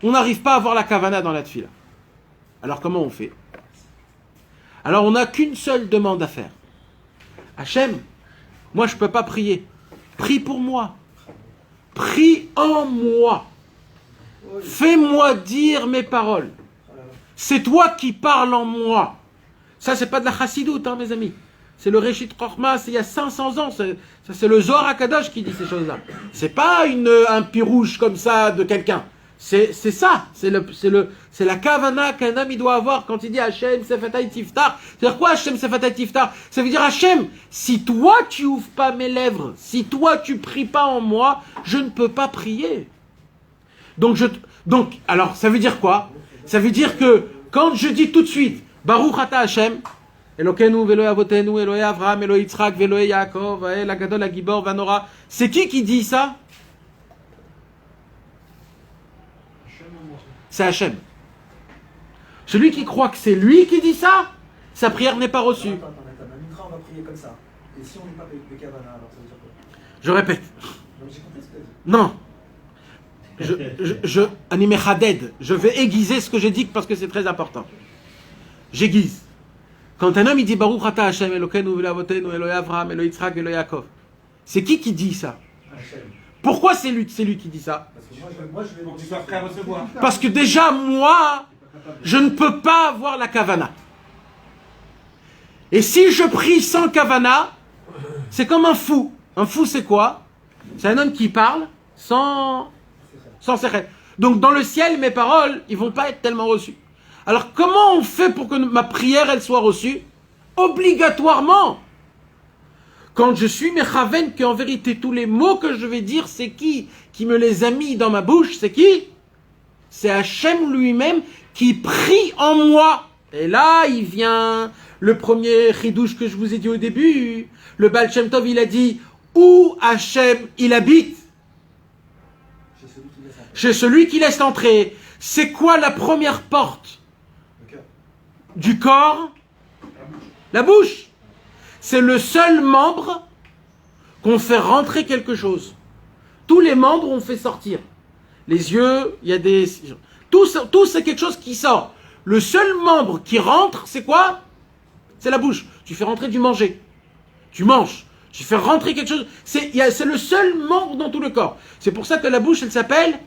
on n'arrive pas à avoir la kavana dans la tfila. Alors, comment on fait? Alors, on n'a qu'une seule demande à faire. Hachem, moi, je ne peux pas prier. Prie pour moi. Prie en moi. Fais-moi dire mes paroles. C'est toi qui parles en moi. Ça, c'est pas de la chassidoute, hein, mes amis. C'est le Réchit Chochma, c'est il y a 500 ans. C'est le Zohar HaKadosh qui dit ces choses-là. C'est pas un pirouche comme ça de quelqu'un. C'est ça. C'est la kavana qu'un homme il doit avoir quand il dit Hachem Sefatay Tiftar. C'est-à-dire quoi Hachem Sefatay Tiftar? Ça veut dire Hachem, si toi tu ouvres pas mes lèvres, si toi tu pries pas en moi, je ne peux pas prier. Donc, alors, ça veut dire quoi? Ça veut dire que quand je dis tout de suite Baruch Ata Hachem, Elokeinu veloé avotenu, Eloé Avraham, Eloé Yitzhak, veloé Yaakov, El Agadol, Agibor, Vanora. C'est qui dit ça? C'est Hachem. Celui qui croit que c'est lui qui dit ça, sa prière n'est pas reçue. Attends, on va prier comme ça. Et si on n'est pas avec Kavana, alors ça veut dire quoi? Je répète. Donc j'ai compris ce que tu as dit. Non. Animé Haded. Je vais aiguiser ce que j'ai dit parce que c'est très important. J'aiguise. Quand un homme il dit Baruch Ata Hashem Elokeinu ve'avotenu Elohe Avraham Elohe Yitzhak Elohe Yaakov, c'est qui dit ça? Hachem. Pourquoi c'est lui qui dit ça? Parce que moi je vais Pour que tu sois prêt à recevoir. Parce que déjà moi, je ne peux pas avoir la kavana. Et si je prie sans kavana, c'est comme un fou. Un fou c'est quoi? C'est un homme qui parle sans secret. Donc dans le ciel, mes paroles, ils vont pas être tellement reçues. Alors comment on fait pour que ma prière elle soit reçue? Obligatoirement. Quand je suis mechaven, qu'en vérité tous les mots que je vais dire, c'est qui me les a mis dans ma bouche? C'est qui? C'est Hachem lui-même qui prie en moi. Et là, il vient le premier chidouche que je vous ai dit au début. Le Baal Shem Tov, il a dit où Hachem il habite? Chez celui qui laisse entrer. C'est quoi la première porte du corps? La bouche. C'est le seul membre qu'on fait rentrer quelque chose. Tous les membres, on fait sortir. Les yeux, il y a des... Tout c'est quelque chose qui sort. Le seul membre qui rentre, c'est quoi? C'est la bouche. Tu fais rentrer du manger. Tu manges. Tu fais rentrer quelque chose. C'est le seul membre dans tout le corps. C'est pour ça que la bouche, elle s'appelle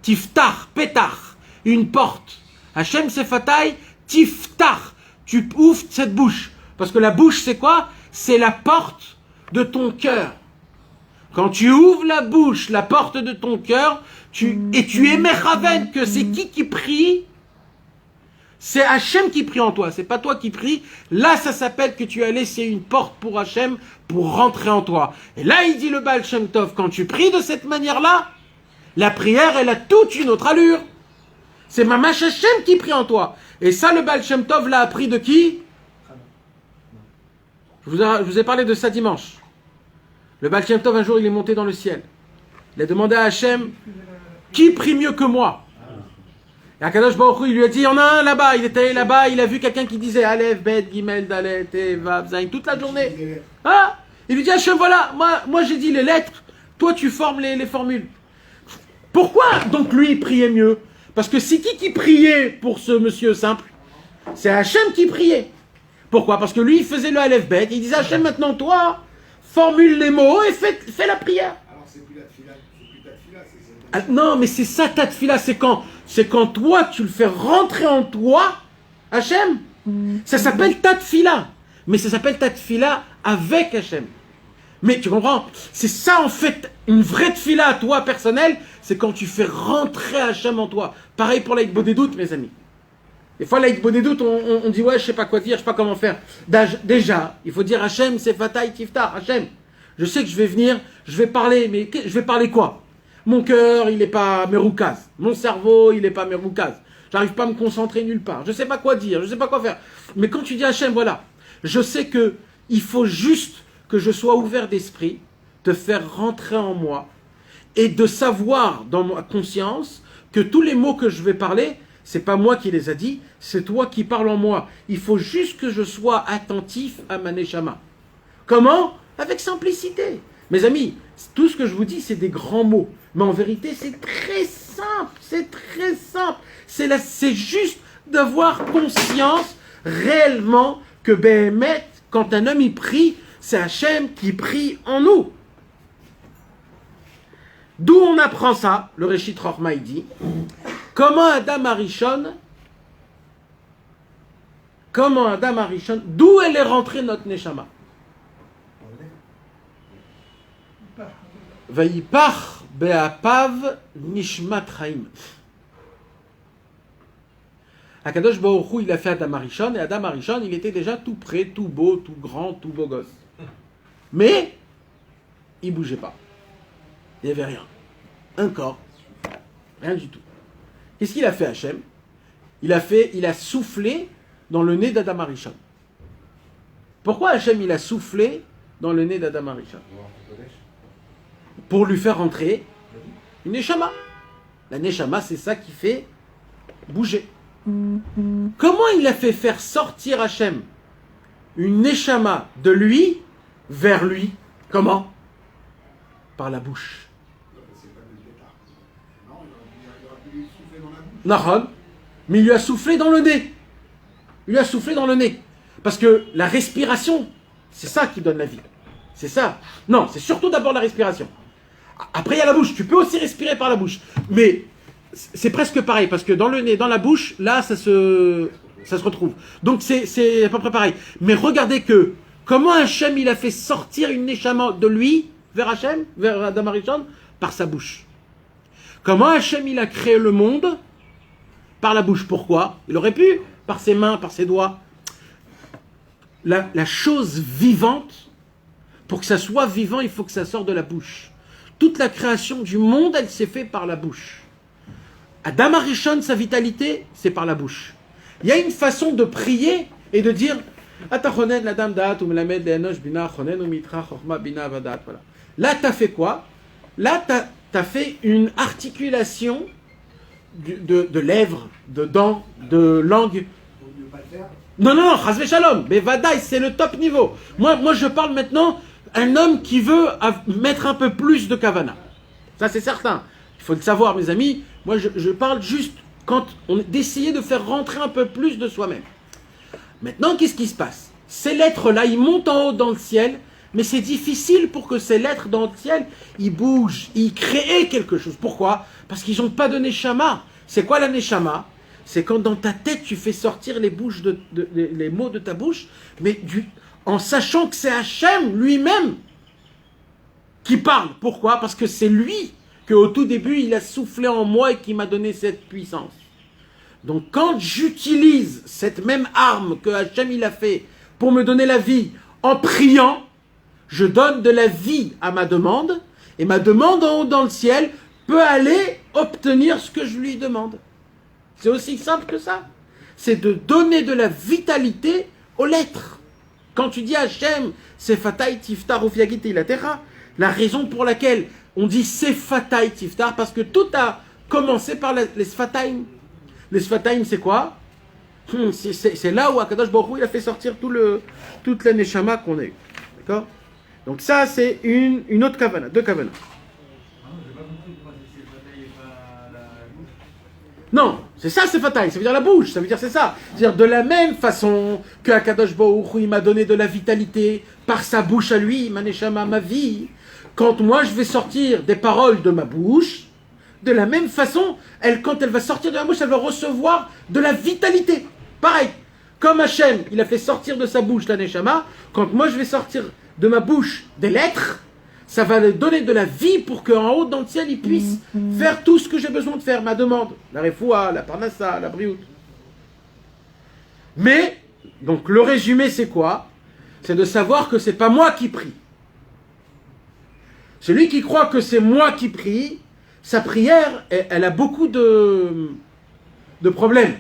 Tiftar, Pétar. Une porte. Hachem Sefatay, Tiftar. Tu ouvres cette bouche. Parce que la bouche, c'est quoi? C'est la porte de ton cœur. Quand tu ouvres la bouche, la porte de ton cœur, et tu es mechaven, que c'est qui prie? C'est Hachem qui prie en toi, c'est pas toi qui prie. Là, ça s'appelle que tu as laissé une porte pour Hachem pour rentrer en toi. Et là, il dit le Baal Shem Tov, quand tu pries de cette manière-là, la prière, elle a toute une autre allure. C'est Mamash Hachem qui prie en toi. Et ça, le Baal Shem Tov l'a appris de qui? Je vous ai parlé de ça dimanche. Le Baal Shem Tov, un jour, il est monté dans le ciel. Il a demandé à Hachem, qui prie mieux que moi? Et Akadosh Baruch Hu, il lui a dit, il y en a un là-bas. Il est allé là-bas, il a vu quelqu'un qui disait Aleph, Bet, Gimel, Dalet, Te, Vav, Zayin, toute la journée. Ah, il lui dit, Hachem, voilà, moi j'ai dit les lettres, toi tu formes les formules. Pourquoi donc lui il priait mieux? Parce que c'est qui priait pour ce monsieur simple? C'est Hachem qui priait. Pourquoi? Parce que lui il faisait le Aleph, Bet, il disait Hachem, maintenant toi, formule les mots et fais la prière. Alors c'est plus la tfila, Ah, non, mais c'est ça ta tfila, c'est quand toi tu le fais rentrer en toi, Hachem. Ça s'appelle ta tfila, mais ça s'appelle ta tfila avec Hachem. Mais tu comprends? C'est ça en fait, une vraie tfila à toi personnelle, c'est quand tu fais rentrer Hachem en toi. Pareil pour l'Aïd Bodédout, mes amis. Des fois, l'Aïd Bodédout, on dit ouais, je sais pas quoi dire, je sais pas comment faire. Déjà, il faut dire Hachem, c'est Fatay Tiftar. Hachem, je sais que je vais venir, je vais parler, mais je vais parler quoi? Mon cœur, il n'est pas meroukaz. Mon cerveau, il n'est pas meroukaz. J'arrive pas à me concentrer nulle part. Je sais pas quoi dire, je sais pas quoi faire. Mais quand tu dis Hachem, voilà, je sais que il faut juste que je sois ouvert d'esprit, te faire rentrer en moi, et de savoir dans ma conscience que tous les mots que je vais parler, c'est pas moi qui les a dit, c'est toi qui parles en moi. Il faut juste que je sois attentif à ma neshama. Comment? Avec simplicité. Mes amis, tout ce que je vous dis, c'est des grands mots. Mais en vérité, c'est très simple. C'est très simple. C'est juste d'avoir conscience réellement que Béhémet, quand un homme y prie, c'est Hachem qui prie en nous. D'où on apprend ça? Le Réchit Chochma dit comment Adam Arishon comment Adam Arishon, d'où elle est rentrée notre Neshama? Vayipach be'apav nishmat chaim. Akadosh Baruch Hu, il a fait Adam Arishon, et Adam Arishon, il était déjà tout prêt, tout beau, tout grand, tout beau gosse. Mais, il bougeait pas. Il n'y avait rien. Un corps. Rien du tout. Qu'est-ce qu'il a fait, Hachem? Il a soufflé dans le nez d'Adam Arishon. Pourquoi Hachem, il a soufflé dans le nez d'Adam Arishon? Pour lui faire rentrer une Neshama. La Neshama, c'est ça qui fait bouger. Comment il a fait faire sortir Hachem une Neshama de lui vers lui? Comment? Par la bouche. Nahon, mais il lui a soufflé dans le nez. Il lui a soufflé dans le nez. Parce que la respiration, c'est ça qui donne la vie. C'est ça. Non, c'est surtout d'abord la respiration. Après, il y a la bouche. Tu peux aussi respirer par la bouche. Mais c'est presque pareil. Parce que dans le nez, dans la bouche, là, ça se retrouve. Donc, c'est à peu près pareil. Mais regardez que, comment Hachem, il a fait sortir une Neshama de lui, vers Hachem, vers Adam Arishon, par sa bouche. Comment Hachem, il a créé le monde? Par la bouche. Pourquoi? Il aurait pu, par ses mains, par ses doigts. La chose vivante, pour que ça soit vivant, il faut que ça sorte de la bouche. Toute la création du monde, elle s'est faite par la bouche. Adam Arishon, sa vitalité, c'est par la bouche. Il y a une façon de prier et de dire là, tu as fait quoi? Là, tu as fait une articulation de lèvres, de dents, de langue. Non, chas v'shalom, mais vadaï, c'est le top niveau. Moi, je parle maintenant un homme qui veut mettre un peu plus de kavana. Ça, c'est certain. Il faut le savoir, mes amis. Moi, je parle juste d'essayer de faire rentrer un peu plus de soi-même. Maintenant, qu'est-ce qui se passe? Ces lettres-là, ils montent en haut dans le ciel, mais c'est difficile pour que ces lettres dans le ciel, ils bougent, ils créent quelque chose. Pourquoi? Parce qu'ils n'ont pas de neshama. C'est quoi la neshama? C'est quand dans ta tête, tu fais sortir les mots de ta bouche, mais en sachant que c'est Hachem lui-même qui parle. Pourquoi? Parce que c'est lui qu'au tout début, il a soufflé en moi et qui m'a donné cette puissance. Donc quand j'utilise cette même arme que Hachem il a fait pour me donner la vie en priant, je donne de la vie à ma demande, et ma demande en haut dans le ciel peut aller obtenir ce que je lui demande. C'est aussi simple que ça. C'est de donner de la vitalité aux lettres. Quand tu dis Hachem, Sefatai Tiftar Ufiagit Ilatera, la raison pour laquelle on dit Sefatai Tiftar, parce que tout a commencé par les Sfataim. Les Sfataim, c'est quoi? C'est là où Akadosh Baruch Hu, il a fait sortir toute la Neshama qu'on a eue. D'accord? Donc ça, c'est une autre kavana, deux kavanas. Non, c'est ça, c'est fatal. Ça veut dire la bouche, ça veut dire c'est ça. C'est-à-dire de la même façon que Akadosh Baruch Hu, il m'a donné de la vitalité par sa bouche à lui, ma neshama, ma vie. Quand moi je vais sortir des paroles de ma bouche, de la même façon, quand elle va sortir de ma bouche, elle va recevoir de la vitalité. Pareil, comme Hachem, il a fait sortir de sa bouche la neshama, quand moi je vais sortir de ma bouche des lettres, ça va lui donner de la vie pour qu'en haut dans le ciel, il puisse faire tout ce que j'ai besoin de faire, ma demande. La refoua, la parnassa, la briout. Mais, donc le résumé c'est quoi? C'est de savoir que c'est pas moi qui prie. Celui qui croit que c'est moi qui prie, sa prière, elle a beaucoup de problèmes.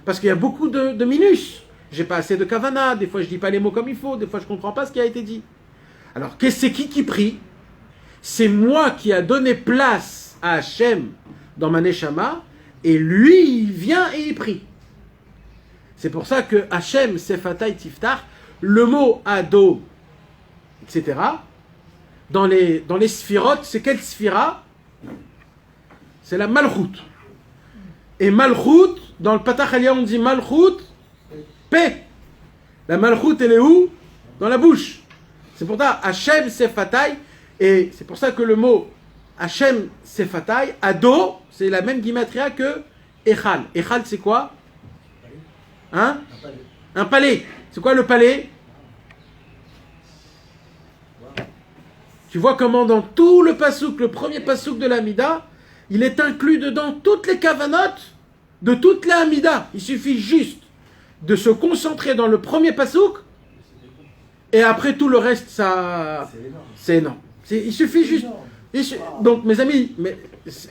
Parce qu'il y a beaucoup de minus. J'ai pas assez de kavana, des fois je dis pas les mots comme il faut, des fois je comprends pas ce qui a été dit. Alors, c'est qui prie? C'est moi qui a donné place à Hachem dans ma neshama, et lui, il vient et il prie. C'est pour ça que Hachem, Sefatai Tiftar, le mot Ado, etc., dans les sphirotes, c'est quelle sphira? C'est la Malchut. Et Malchut, dans le Patach Aliyah, on dit Malchut, paix. La Malchut, elle est où? Dans la bouche. C'est pour ça, Hachem Sefatai, et c'est pour ça que le mot Hachem Sefatai, Ado, c'est la même guimatria que Echal. Echal, c'est quoi? Hein? Un palais. C'est quoi le palais? Tu vois comment dans tout le pasouk, le premier pasouk de l'Amida, il est inclus dedans toutes les kavanotes de toute l'Amida. Il suffit juste de se concentrer dans le premier pasouk et après tout le reste, ça, c'est énorme. Il suffit juste. Donc mes amis, mais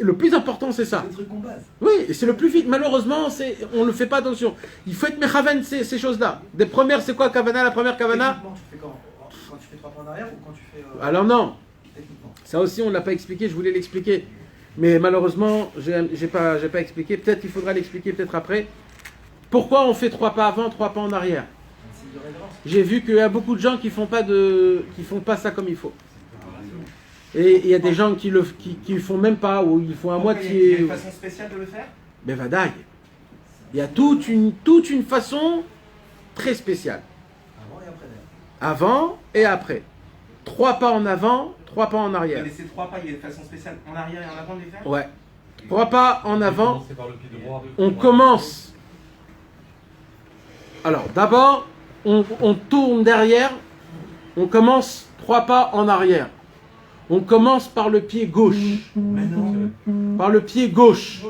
le plus important c'est ça. C'est le truc qu'on base. Oui, et c'est le plus vite. Malheureusement, on ne le fait pas attention. Il faut être mechaven ces choses-là. Des premières, c'est quoi kavana? La première kavana? Techniquement, tu fais quand tu fais 3 points en arrière ou quand tu fais. Alors non, Techniquement. ça aussi on ne l'a pas expliqué, je voulais l'expliquer. Mais malheureusement, j'ai pas expliqué. Peut-être qu'il faudra l'expliquer peut-être après. Pourquoi on fait 3 pas avant, 3 pas en arrière? Un signe de révérence. J'ai vu qu'il y a beaucoup de gens qui font pas ça comme il faut. Et il y a des gens qui font même pas, ou ils font à Il y a moitié. une façon spéciale de le faire? Mais vadaï. Il y a toute une façon très spéciale. Avant et après d'ailleurs. Avant et après. 3 pas en avant, 3 pas en arrière. Mais ces 3 pas, il y a une façon spéciale en arrière et en avant de les faire? Ouais. 3 pas en avant. Commencer par le pied droit. On commence. Alors, d'abord, on tourne derrière. On commence 3 pas en arrière. On commence par le pied gauche. Par le pied gauche.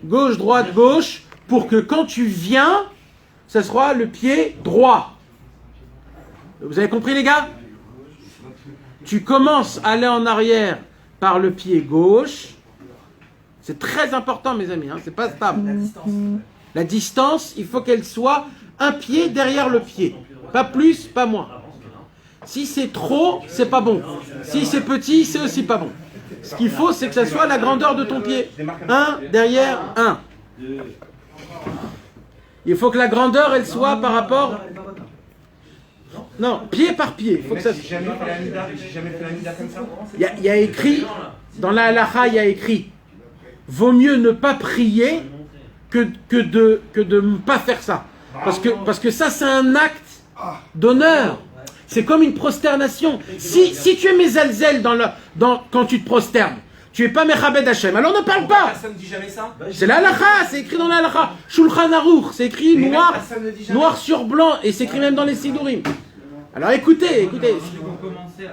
Gauche, droite, gauche. Pour que quand tu viens, ça sera le pied droit. Vous avez compris, les gars? Tu commences à aller en arrière par le pied gauche. C'est très important, mes amis. Hein, c'est pas stable. La distance. La distance, il faut qu'elle soit un pied derrière le pied. Pas plus, pas moins. Si c'est trop, c'est pas bon. Si c'est petit, c'est aussi pas bon. Ce qu'il faut, c'est que ça soit la grandeur de ton pied. Un derrière un. Il faut que la grandeur, elle soit par rapport... Elle est pas bonne, là. Non, pied par pied. Il faut que ça... J'ai jamais fait la mida comme ça. Il y a écrit, dans la halakha, il y a écrit, vaut mieux ne pas prier que de ne pas faire ça. Parce que ça, c'est un acte d'honneur. C'est comme une prosternation. Si tu es mezalzel quand tu te prosternes, tu es pas mechabed Hashem, alors ne parle pas. Personne ne dit jamais ça. C'est la halakha, c'est écrit dans la halakha. Shulchan Aruch, c'est écrit Mais noir, personne ne dit jamais. noir sur blanc, et c'est écrit même dans les Sidurim. Alors écoutez. On commençait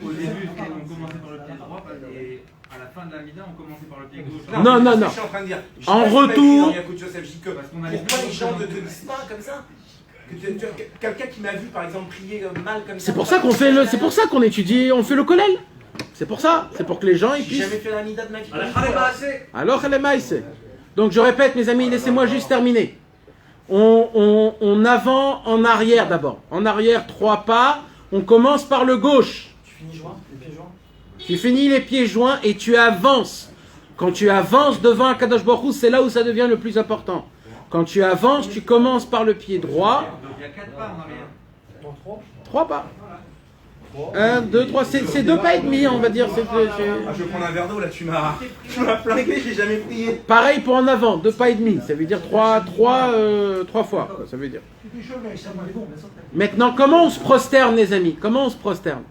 au début, on commençait par le pied droit et à la fin de la mida, on commençait par le pied gauche. Non, non, c'est ce que non. Je suis en train de dire. Je sais En pas si t'as écrit retour- dans Yacoub Joseph J. que pourquoi les gens ne te disent pas comme ça? Quelqu'un qui m'a vu par exemple prier mal comme ça. C'est pour ça qu'on fait c'est pour ça qu'on étudie, on fait le kollel. C'est pour ça, c'est pour que les gens ils J'ai puissent. jamais fait la mida de ma vie. Alors elle est maïs. Donc je répète mes amis, laissez-moi juste terminer. On avant, en arrière d'abord. En arrière 3 pas, on commence par le gauche. Tu finis joint, les pieds joints. Tu finis les pieds joints et tu avances. Quand tu avances devant Akadosh Baruch Hu, c'est là où ça devient le plus important. Quand tu avances, tu commences par le pied droit. Donc il y a 4 pas en arrière. 3 pas. 1, 2, 3, c'est 2 pas et demi, on va dire. Ah, je vais prendre un verre d'eau là, tu m'as flingué, j'ai jamais prié. Pareil pour en avant, 2 pas et demi. Ça veut dire 3 fois. Ça veut dire. Maintenant, comment on se prosterne, les amis? Comment on se prosterne?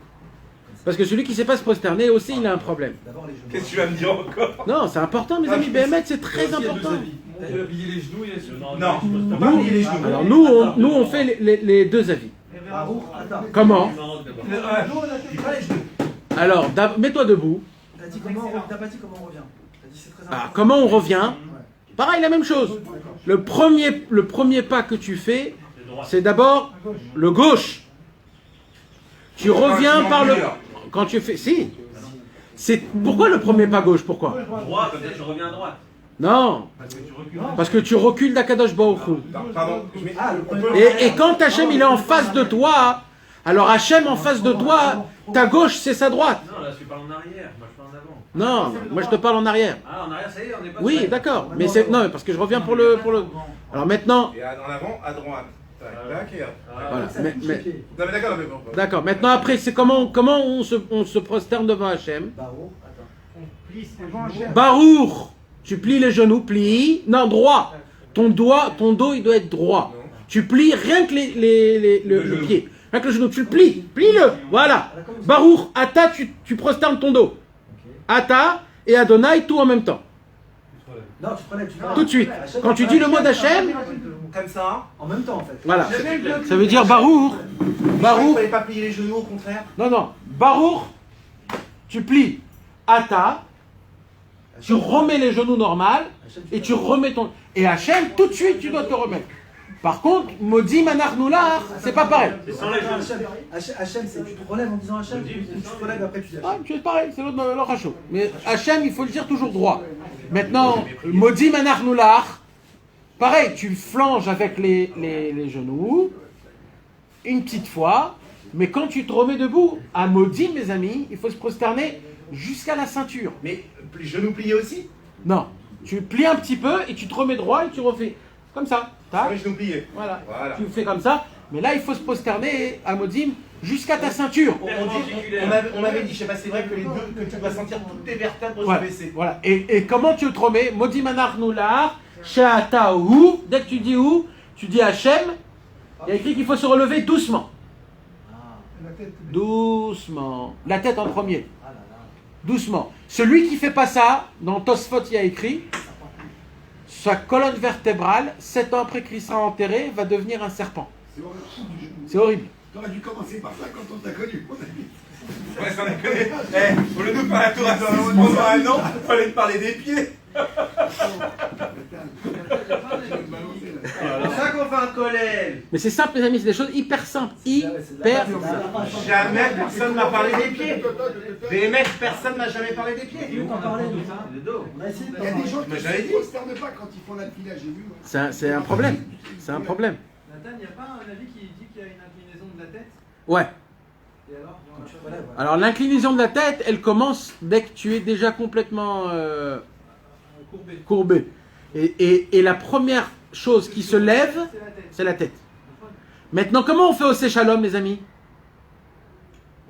Parce que celui qui ne sait pas se prosterner aussi, il a un problème. D'abord les genoux. Qu'est-ce que tu vas me dire encore? Non, c'est important, mes amis. BMX, c'est très important. Il y a plié les genoux, il y a sur Non, faut pas plier les genoux. Alors, nous, on fait les 2 avis. Barouk, attends. Comment? Pas les genoux. Alors, mets-toi debout. T'as dit comment t'as pas dit comment on revient. T'as dit c'est très important. Ah, comment on revient? Pareil, la même chose. Le premier pas que tu fais, c'est d'abord le gauche. Tu reviens par le... Quand tu fais... Si. Pourquoi le premier pas gauche? Pourquoi? Droit, comme ça tu reviens à droite. Non. Parce que tu recules d'Akadosh Baruch Hu. Pardon, Et quand Hachem il est en face de toi, alors Hachem en face de toi, ta gauche c'est sa droite. Non, là tu parles en arrière, moi je parle en avant. Non, moi je te parle en arrière. Ah, en arrière, ça y est, on est pas Oui, prêt. d'accord. Mais c'est... Non, parce que je reviens pour le... Alors maintenant... et en avant, à droite. Tac, et hop. Voilà. Non mais d'accord, mais bon. D'accord. Maintenant après, c'est comment on se prosterne devant Hachem. Barouk, attends. Barouk, tu plies les genoux, plie. Non, droit. Ton dos, il doit être droit. Tu plies rien que le pied. Rien que le genou, tu le plies. Plie-le. Voilà. Barouk, Ata, tu prosternes ton dos. Ata et Adonai, tout en même temps. Non, tu te relèves. Tout de suite. Quand tu dis le mot d'Hachem, Comme ça. En même temps, en fait. voilà. Ça veut dire Baruch. Il Baruch. fallait pas plier les genoux, au contraire. Non. Baruch, tu plies. Ata, tu remets les genoux normales et tu remets ton... Et Hachem, tout de suite, tu dois te remettre. Par contre, Modim Anarnoular, c'est pas pareil. Hachem, c'est tu te relèves en disant Hachem, ou tu te relèves après tu dis Ah, Hachem. c'est pareil, c'est l'autre Hachem. Mais Hachem, il faut le dire toujours droit. Maintenant, Modim Anarnoular, pareil, tu flanges avec les genoux, une petite fois, mais quand tu te remets debout, à Modim, mes amis, il faut se prosterner jusqu'à la ceinture. Mais genoux pliés aussi. Non, tu plies un petit peu et tu te remets droit et tu refais comme ça. Les genoux pliés. Voilà. Voilà. Tu fais comme ça, mais là il faut se prosterner à Modim jusqu'à ta ceinture. On m'avait dit, je sais pas, c'est vrai que les deux, que tu dois sentir toutes tes vertèbres se baisser. Voilà. Et comment tu te remets? Modim Anarnoular, Sheata ou, dès que tu dis où, tu dis Hachem, il y a écrit qu'il faut se relever doucement. Doucement. La tête en premier. Doucement. Celui qui fait pas ça, dans Tosfot il y a écrit, sa colonne vertébrale, 7 ans après qu'il sera enterré, va devenir un serpent. C'est horrible. T'aurais dû commencer par ça quand on t'a connu, mon ami. Ouais, ça on a connu. Au lieu de faire la tour à 6 pendant un an, il fallait te parler des pieds. C'est pour ça qu'on fait un collège. Mais c'est simple, mes amis, c'est des choses hyper simples. Hyper simples. Jamais personne m'a parlé des pieds. Des mecs, personne m'a jamais parlé des pieds. Et où t'en parlais de ça Le dos. On a essayé de Il y a des gens Mais qui j'avais ne dit. se prosternent pas quand ils font la fila, j'ai vu. moi. C'est un problème. C'est un problème. Nathan, il n'y a pas un avis qui dit qu'il y a une inclinaison de la tête? Ouais. Et alors Quand tu te relèves, ouais. Alors l'inclinaison de la tête, elle commence dès que tu es déjà complètement courbé. Et la première chose qui se lève, C'est la tête. c'est la tête. Maintenant, comment on fait au Shalom, les amis?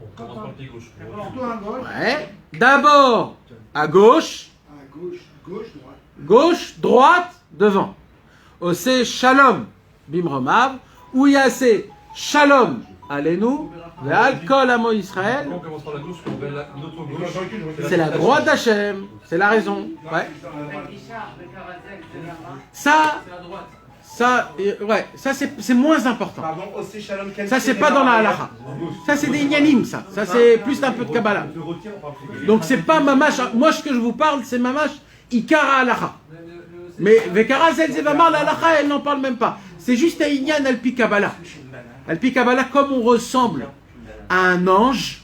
On commence par le pied gauche. Plutôt à gauche, Ouais. D'abord à gauche, à gauche, droite. gauche, droite, devant. Ose Shalom, Bimromav, ou Yase Shalom, Alenu, Ve'al Kol Amo Israël. On commence par la gauche, on fait notre gauche. C'est la droite d'Hachem, c'est la raison. Ouais. Ça, ouais, ça c'est moins important. Pardon, Osé Shalom, quel Ça c'est pas dans la halakha. Ça c'est des ignanim, ça. Ça c'est plus un peu de Kabbalah. Donc c'est pas mamash. Moi ce que je vous parle, c'est mamash ikara halakha. Mais Vekara Zelzevamar, la halakha, elle n'en parle même pas. C'est juste un ignan alpi Kabbalah. Alpi Kabbalah, comme on ressemble à un ange.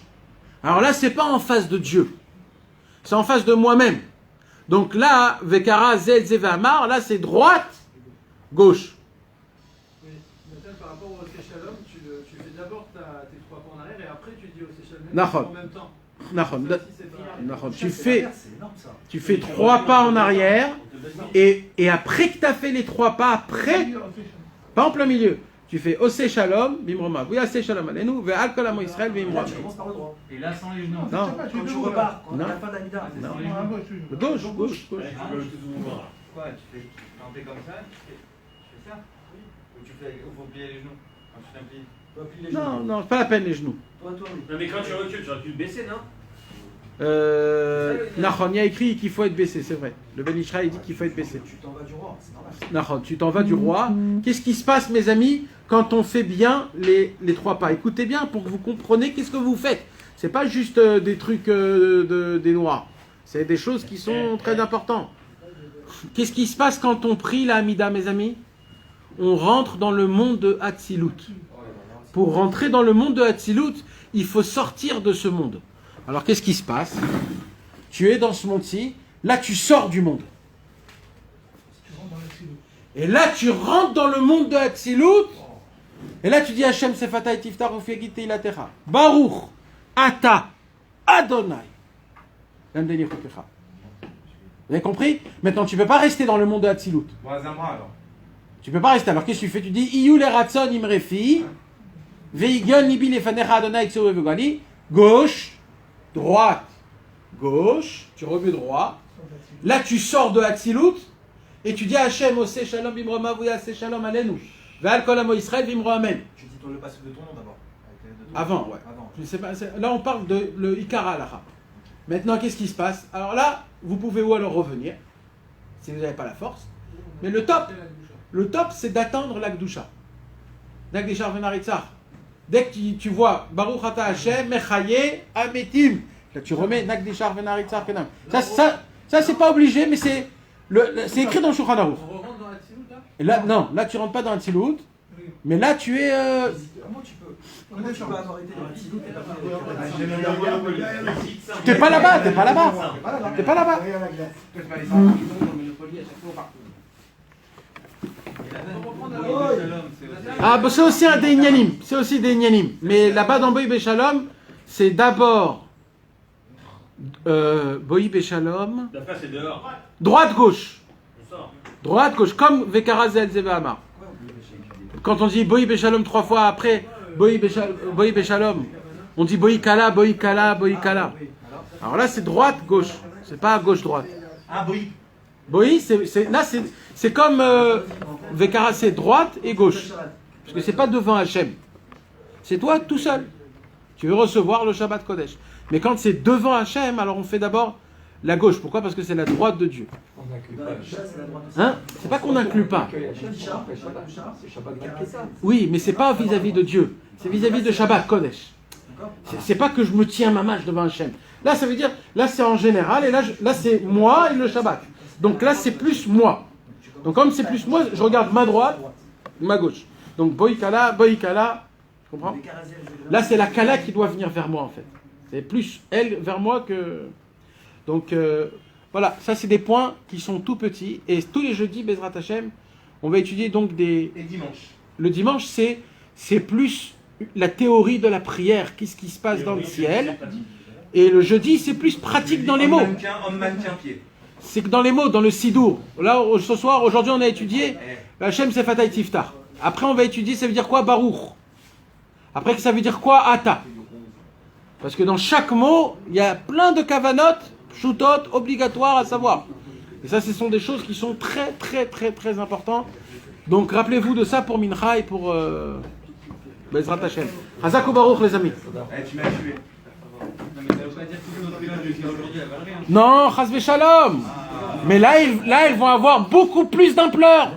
Alors là, c'est pas en face de Dieu. C'est en face de moi-même. Donc là, Vekara Zelzevamar, là c'est droite, gauche. Mais Nathan, par rapport au Shalom, tu fais d'abord tes 3 pas en arrière et après tu dis au Shalom Nahon. en même temps. Nahon. Ça, si c'est pas- Nahon. C'est énorme ça. Tu fais 3 pas en arrière et après que tu as fait les 3 pas, après, pas en plein milieu, tu fais Osé Shalom, Bimroma, oui, Osé Shalom, Alenu, Ve'al Kol Amo Israël, Là, Bimroma. tu commences par le droit. Et là, sans les genoux. Non, Quand tu repars, quand on est à Non. la fin de la mida. Non. Sans les genoux. gauche. Quoi, tu fais quand t'es comme ça, tu fais ça? Ou tu fais, faut plier les genoux quand tu fais un pli? Toi, plie les genoux. Non, pas la peine les genoux. Toi, oui. Non, mais quand tu recules, tu aurais pu le baisser, non? Nahon, il y a écrit qu'il faut être baissé, c'est vrai. Le Ben Ishra, il dit qu'il faut être baissé. Tu t'en vas du roi, c'est normal. Nahon, tu t'en vas du roi. Qu'est-ce qui se passe, mes amis, quand on fait bien les 3 pas? Écoutez bien pour que vous compreniez qu'est-ce que vous faites. C'est pas juste des trucs des noirs. C'est des choses qui sont très importantes. Qu'est-ce qui se passe quand on prie la Hamida, mes amis? On rentre dans le monde de Hatzilut. Pour rentrer dans le monde de Hatzilut, il faut sortir de ce monde. Alors qu'est-ce qui se passe? Tu es dans ce monde-ci, là tu sors du monde. Et là tu rentres dans le monde de Hatzilut, et là tu dis Hashem Sefata et Tiftar Ufegit Teilatecha. Baruch, Ata, Adonai. Vous avez compris? Maintenant tu ne peux pas rester dans le monde de Hatzilut. Bon, un bras alors. Tu peux pas rester. Alors qu'est-ce que tu fais? Tu dis Iyu le ratson imrefi, veigion libi lefanecha Adonai kseu vegani. Gauche, droite, gauche. Tu remets droit. Là tu sors de Hatzilut et tu dis à Hachem Osé Shalom Bimroma Vuyase Shalom Alenu. Ve'al Kol Amo Israël Bimro Amen. Tu dis le passage de ton nom d'abord. Avant, ouais. Avant. Je sais pas, là on parle de le Ikara Alaha. Maintenant qu'est-ce qui se passe? Alors là, vous pouvez ou alors revenir. si vous n'avez pas la force. Mais le top, c'est d'attendre l'Akdusha. Nagdishar Venaritzar. Dès que tu vois Baruch Ata Hashem, Mechaye, Ametim, là tu remets Nagdishar Venaritzar Kenam. Ça c'est pas obligé, mais c'est écrit dans le Shulchan Aruch. On rentre dans la Tzilut, là? Et là, non, là tu rentres pas dans la Tzilut, mais là tu es. Comment tu peux avoir été dans la Tzilut et pas T'es pas là-bas, t'es pas là-bas. T'es pas là-bas. Ah, bah, c'est aussi un des Inyanim. C'est aussi des Inyanim. Mais là-bas dans Boï Béchalom, c'est d'abord Boï Béchalom. D'après, c'est dehors. Droite-gauche. Je sors. Droite-gauche, comme Vekara Zel Zevahama. Quand on dit Boï Béchalom 3 fois après Boï Béchalom, on dit Boï Kala, Boï Kala, Boï Kala. Alors là, c'est droite-gauche. C'est pas gauche-droite. Ah, Boï. Boï, c'est comme Vekara, c'est droite et gauche. Parce que c'est pas devant Hachem. C'est toi tout seul. Tu veux recevoir le Shabbat Kodesh. Mais quand c'est devant Hachem, alors on fait d'abord la gauche. Pourquoi? Parce que c'est la droite de Dieu. On n'inclut pas Hachem. Hein? C'est pas qu'on n'inclut pas. C'est Shabbat Ketzah. Oui, mais c'est pas vis-à-vis de Dieu. C'est vis-à-vis de Shabbat Kodesh. C'est pas que je me tiens ma mâche devant Hachem. Là, ça veut dire, là c'est en général, et là c'est moi et le Shabbat. Donc là c'est plus moi. Donc comme c'est plus moi, je regarde ma droite, ma gauche. Donc Boï Kala, tu comprends? Là c'est la Kala qui doit venir vers moi en fait. C'est plus elle vers moi que... Donc voilà, ça c'est des points qui sont tout petits. Et tous les jeudis, Bezrat Hashem, on va étudier donc des... Et dimanche. Le dimanche c'est plus la théorie de la prière, qu'est-ce qui se passe dans le ciel. Et le jeudi c'est plus pratique dans les mots. Homme mannequin pied. C'est que dans les mots, dans le Sidour. Là, ce soir, aujourd'hui, on a étudié Hachem Sefatay Tiftar. Après, on va étudier, ça veut dire quoi Baruch. Après, ça veut dire quoi Ata. Parce que dans chaque mot, il y a plein de kavanot, pshutot, obligatoires à savoir. Et ça, ce sont des choses qui sont très, très, très, très importantes. Donc, rappelez-vous de ça pour Mincha et pour Bezrat Hashem. Hazak ou Baruch, les amis. Tu m'as tué. Non, mais ça veut pas dire que toutes les autres villages aujourd'hui, elles valent rien. Non, Chas v'Shalom. Mais là, ils vont avoir beaucoup plus d'ampleur.